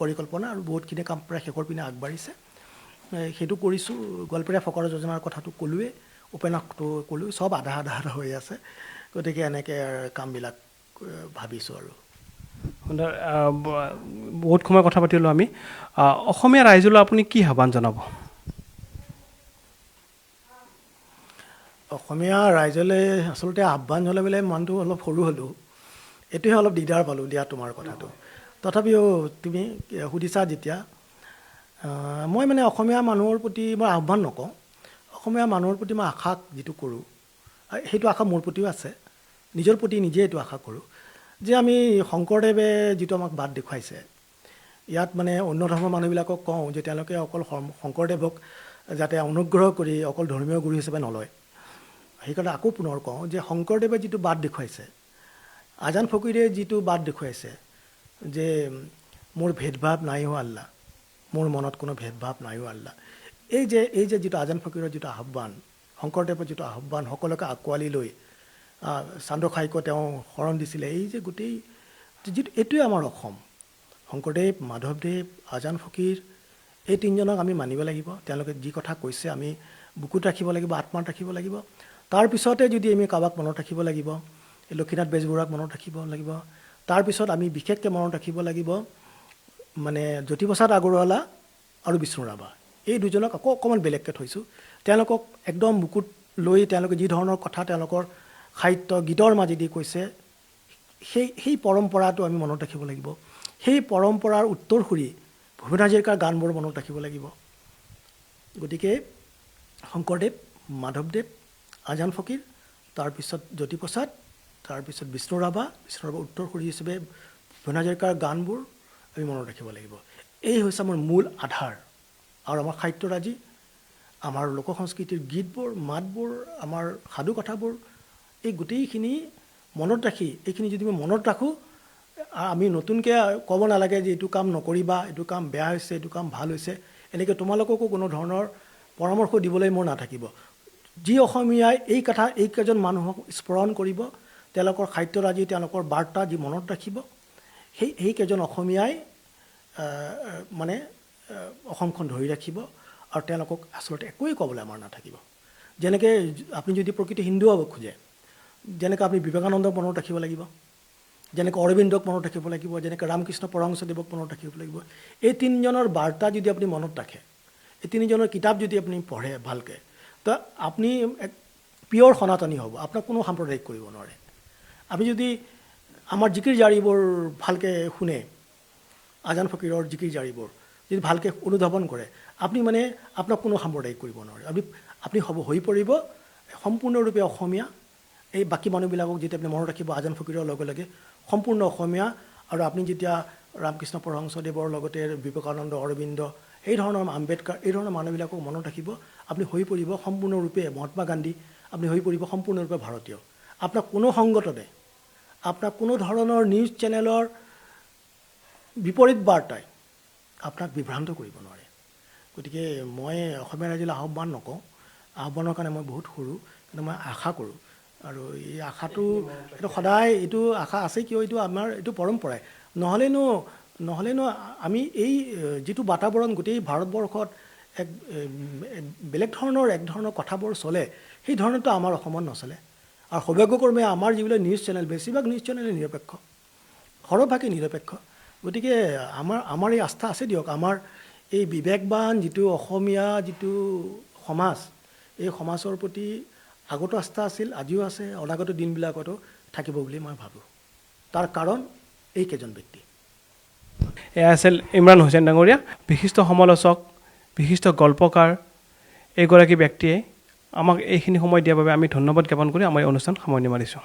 পৰিকল্পনা, আৰু বহুতখিনি কাম প্ৰায় শেষৰ পিনে আগবাঢ়িছে। সেইটো কৰিছোঁ। গল্পৰীয়া ফকৰা যোজনাৰ কথাটো ক'লোৱেই, উপন্যাসটো ক'লোৱেই, চব আধা হৈ আছে। গতিকে এনেকৈ কামবিলাক ভাবিছোঁ। আৰু সুন্দৰ, বহুত সময় কথা পাতিলোঁ আমি। অসমীয়া ৰাইজলৈ আপুনি কি আহ্বান জনাব? অসমীয়া ৰাইজলৈ আচলতে আহ্বান জনাবলৈ মনটো অলপ সৰু হ'লোঁ, এইটোহে অলপ দিগদাৰ পালোঁ দিয়া তোমাৰ কথাটো। তথাপিও তুমি সুধিছা যেতিয়া, মই মানে অসমীয়া মানুহৰ প্ৰতি মই আহ্বান নকওঁ, অসমীয়া মানুহৰ প্ৰতি মই আশা যিটো কৰোঁ, সেইটো আশা মোৰ প্ৰতিও আছে, নিজৰ প্ৰতি নিজে এইটো আশা কৰোঁ যে আমি শংকৰদেৱে যিটো আমাক বাট দেখুৱাইছে, ইয়াত মানে অন্য ধৰ্মৰ মানুহবিলাকক কওঁ যে তেওঁলোকে অকল শংকৰদেৱক যাতে অনুগ্ৰহ কৰি অকল ধৰ্মীয় গুৰু হিচাপে নলয়। সেইকাৰণে আকৌ পুনৰ কওঁ যে শংকৰদেৱে যিটো বাট দেখুৱাইছে, আজান ফকীৰে যিটো বাট দেখুৱাইছে যে মোৰ ভেদভাৱ নাই অ' আল্লাহ, মোৰ মনত কোনো ভেদভাৱ নাই অ' আল্লাহ, এই যে যিটো আজান ফকীৰৰ যিটো আহ্বান, শংকৰদেৱৰ যিটো আহ্বান সকলোকে আঁকোৱালি লৈ চান্দখাইকো তেওঁ শৰণ দিছিলে, এই যে গোটেই যিটো এইটোৱে আমাৰ অসম। শংকৰদেৱ, মাধৱদেৱ, আজান ফকীৰ এই তিনিজনক আমি মানিব লাগিব। তেওঁলোকে যি কথা কৈছে আমি বুকুত ৰাখিব লাগিব, আত্মাত ৰাখিব লাগিব। তাৰপিছতে যদি আমি কাৰোবাক মনত ৰাখিব লাগিব, লক্ষীনাথ বেজবৰুৱাক মনত ৰাখিব লাগিব। তাৰপিছত আমি বিশেষকৈ মনত ৰাখিব লাগিব মানে জ্যোতিপ্ৰসাদ আগৰৱালা আৰু বিষ্ণু ৰাভা, এই দুজনক আকৌ অকণমান বেলেগকৈ থৈছোঁ। তেওঁলোকক একদম বুকুত লৈ তেওঁলোকে যি ধৰণৰ কথা তেওঁলোকৰ সাহিত্য গীতৰ মাজেদি কৈছে, সেই পৰম্পৰাটো আমি মনত ৰাখিব লাগিব। সেই পৰম্পৰাৰ উত্তৰসূৰী ভূপেন হাজৰিকাৰ গানবোৰ মনত ৰাখিব লাগিব। গতিকে শংকৰদেৱ, মাধৱদেৱ, আজান ফকীৰ, তাৰপিছত জ্যোতিপ্ৰসাদ, তাৰপিছত বিষ্ণু ৰাভা উত্তৰসূৰী হিচাপে ভূপেন হাজৰিকাৰ গানবোৰ আমি মনত ৰাখিব লাগিব। এই হৈছে আমাৰ মূল আধাৰ। আৰু আমাৰ সাহিত্যৰাজি, আমাৰ লোক সংস্কৃতিৰ গীতবোৰ, মাতবোৰ, আমাৰ সাধু কথাবোৰ, এই গোটেইখিনি মনত ৰাখি এইখিনি যদি আমি মনত ৰাখোঁ, আমি নতুনকৈ ক'ব নালাগে যে এইটো কাম নকৰিবা, এইটো কাম বেয়া হৈছে, এইটো কাম ভাল হৈছে, এনেকৈ তোমালোককো কোনো ধৰণৰ পৰামৰ্শ দিবলৈ মোৰ নাথাকিব। যি অসমীয়াই এইকেইজন মানুহক স্মৰণ কৰিব, তেওঁলোকৰ সাহিত্যৰাজি, তেওঁলোকৰ বাৰ্তা যি মনত ৰাখিব, সেইকেইজন অসমীয়াই মানে অসমখন ধৰি ৰাখিব। আৰু তেওঁলোকক আচলতে একোৱেই ক'বলৈ আমাৰ নাথাকিব। যেনেকৈ আপুনি যদি প্ৰকৃত হিন্দু হ'ব খোজে, যেনেকৈ আপুনি বিবেকানন্দক মনত ৰাখিব লাগিব, যেনেকৈ অৰবিন্দক মনত ৰাখিব লাগিব, যেনেকৈ ৰামকৃষ্ণ পৰমহংসদেৱক মনত ৰাখিব লাগিব। এই তিনিজনৰ বাৰ্তা যদি আপুনি মনত ৰাখে, এই তিনিজনৰ কিতাপ যদি আপুনি পঢ়ে ভালকৈ, তো আপুনি এক পিয়ৰ সনাতনী হ'ব। আপোনাক কোনো সাম্প্ৰদায়িক কৰিব নোৱাৰে। আপুনি যদি আমাৰ জিকিৰ জাৰীবোৰ ভালকৈ শুনে, আজান ফকীৰৰ জিকিৰ জাৰীবোৰ যদি ভালকৈ অনুধাৱন কৰে, আপুনি মানে আপোনাক কোনো সাম্প্ৰদায়িক কৰিব নোৱাৰে। আপুনি হৈ পৰিব সম্পূৰ্ণৰূপে অসমীয়া। এই বাকী মানুহবিলাকক যেতিয়া আপুনি মনত ৰাখিব আজান ফকীৰৰ লগে লগে সম্পূৰ্ণ অসমীয়া। আৰু আপুনি যেতিয়া ৰামকৃষ্ণ পৰমহংসদেৱৰ লগতে বিবেকানন্দ, অৰবিন্দ, এই ধৰণৰ আম্বেদকাৰ, এই ধৰণৰ মানুহবিলাকক মনত ৰাখিব, আপুনি হৈ পৰিব সম্পূৰ্ণৰূপে মহাত্মা গান্ধী, আপুনি হৈ পৰিব সম্পূৰ্ণৰূপে ভাৰতীয়। আপোনাক কোনো সংগঠনে, আপোনাক কোনো ধৰণৰ নিউজ চেনেলৰ বিপৰীত বাৰ্তাই আপোনাক বিভ্ৰান্ত কৰিব নোৱাৰে। গতিকে মই অসমীয়া ৰাইজলৈ আহ্বান নকওঁ, আহ্বানৰ কাৰণে মই বহুত সৰু, কিন্তু মই আশা কৰোঁ। আৰু এই আশাটো এইটো সদায় এইটো আশা আছে, কিয় এইটো পৰম্পৰাই। নহ'লেনো আমি এই যিটো বাতাবৰণ গোটেই ভাৰতবৰ্ষত এক ধৰণৰ কথাবোৰ চলে, সেই ধৰণেতো আমাৰ অসমত নচলে। আৰু সৌভাগ্যক্ৰমে আমাৰ যিবিলাক নিউজ চেনেল, বেছিভাগ নিউজ চেনেলে নিৰপেক্ষ, সৰহভাগেই নিৰপেক্ষ। গতিকে আমাৰ এই আস্থা আছে দিয়ক। আমাৰ এই বিবেকবান যিটো অসমীয়া যিটো সমাজ, এই সমাজৰ প্ৰতি আগতো আস্থা আছিল, আজিও আছে, অনাগত দিনবিলাকতো থাকিব বুলি মই ভাবোঁ। তাৰ কাৰণ এইকেইজন ব্যক্তি। এয়া আছিল ইমৰান হুছেইন ডাঙৰীয়া, বিশিষ্ট সমালোচক, বিশিষ্ট গল্পকাৰ। এইগৰাকী ব্যক্তিয়ে আমাক এইখিনি সময় দিয়াৰ বাবে আমি ধন্যবাদ জ্ঞাপন কৰি আমাৰ এই অনুষ্ঠান সামৰণি মাৰিছোঁ।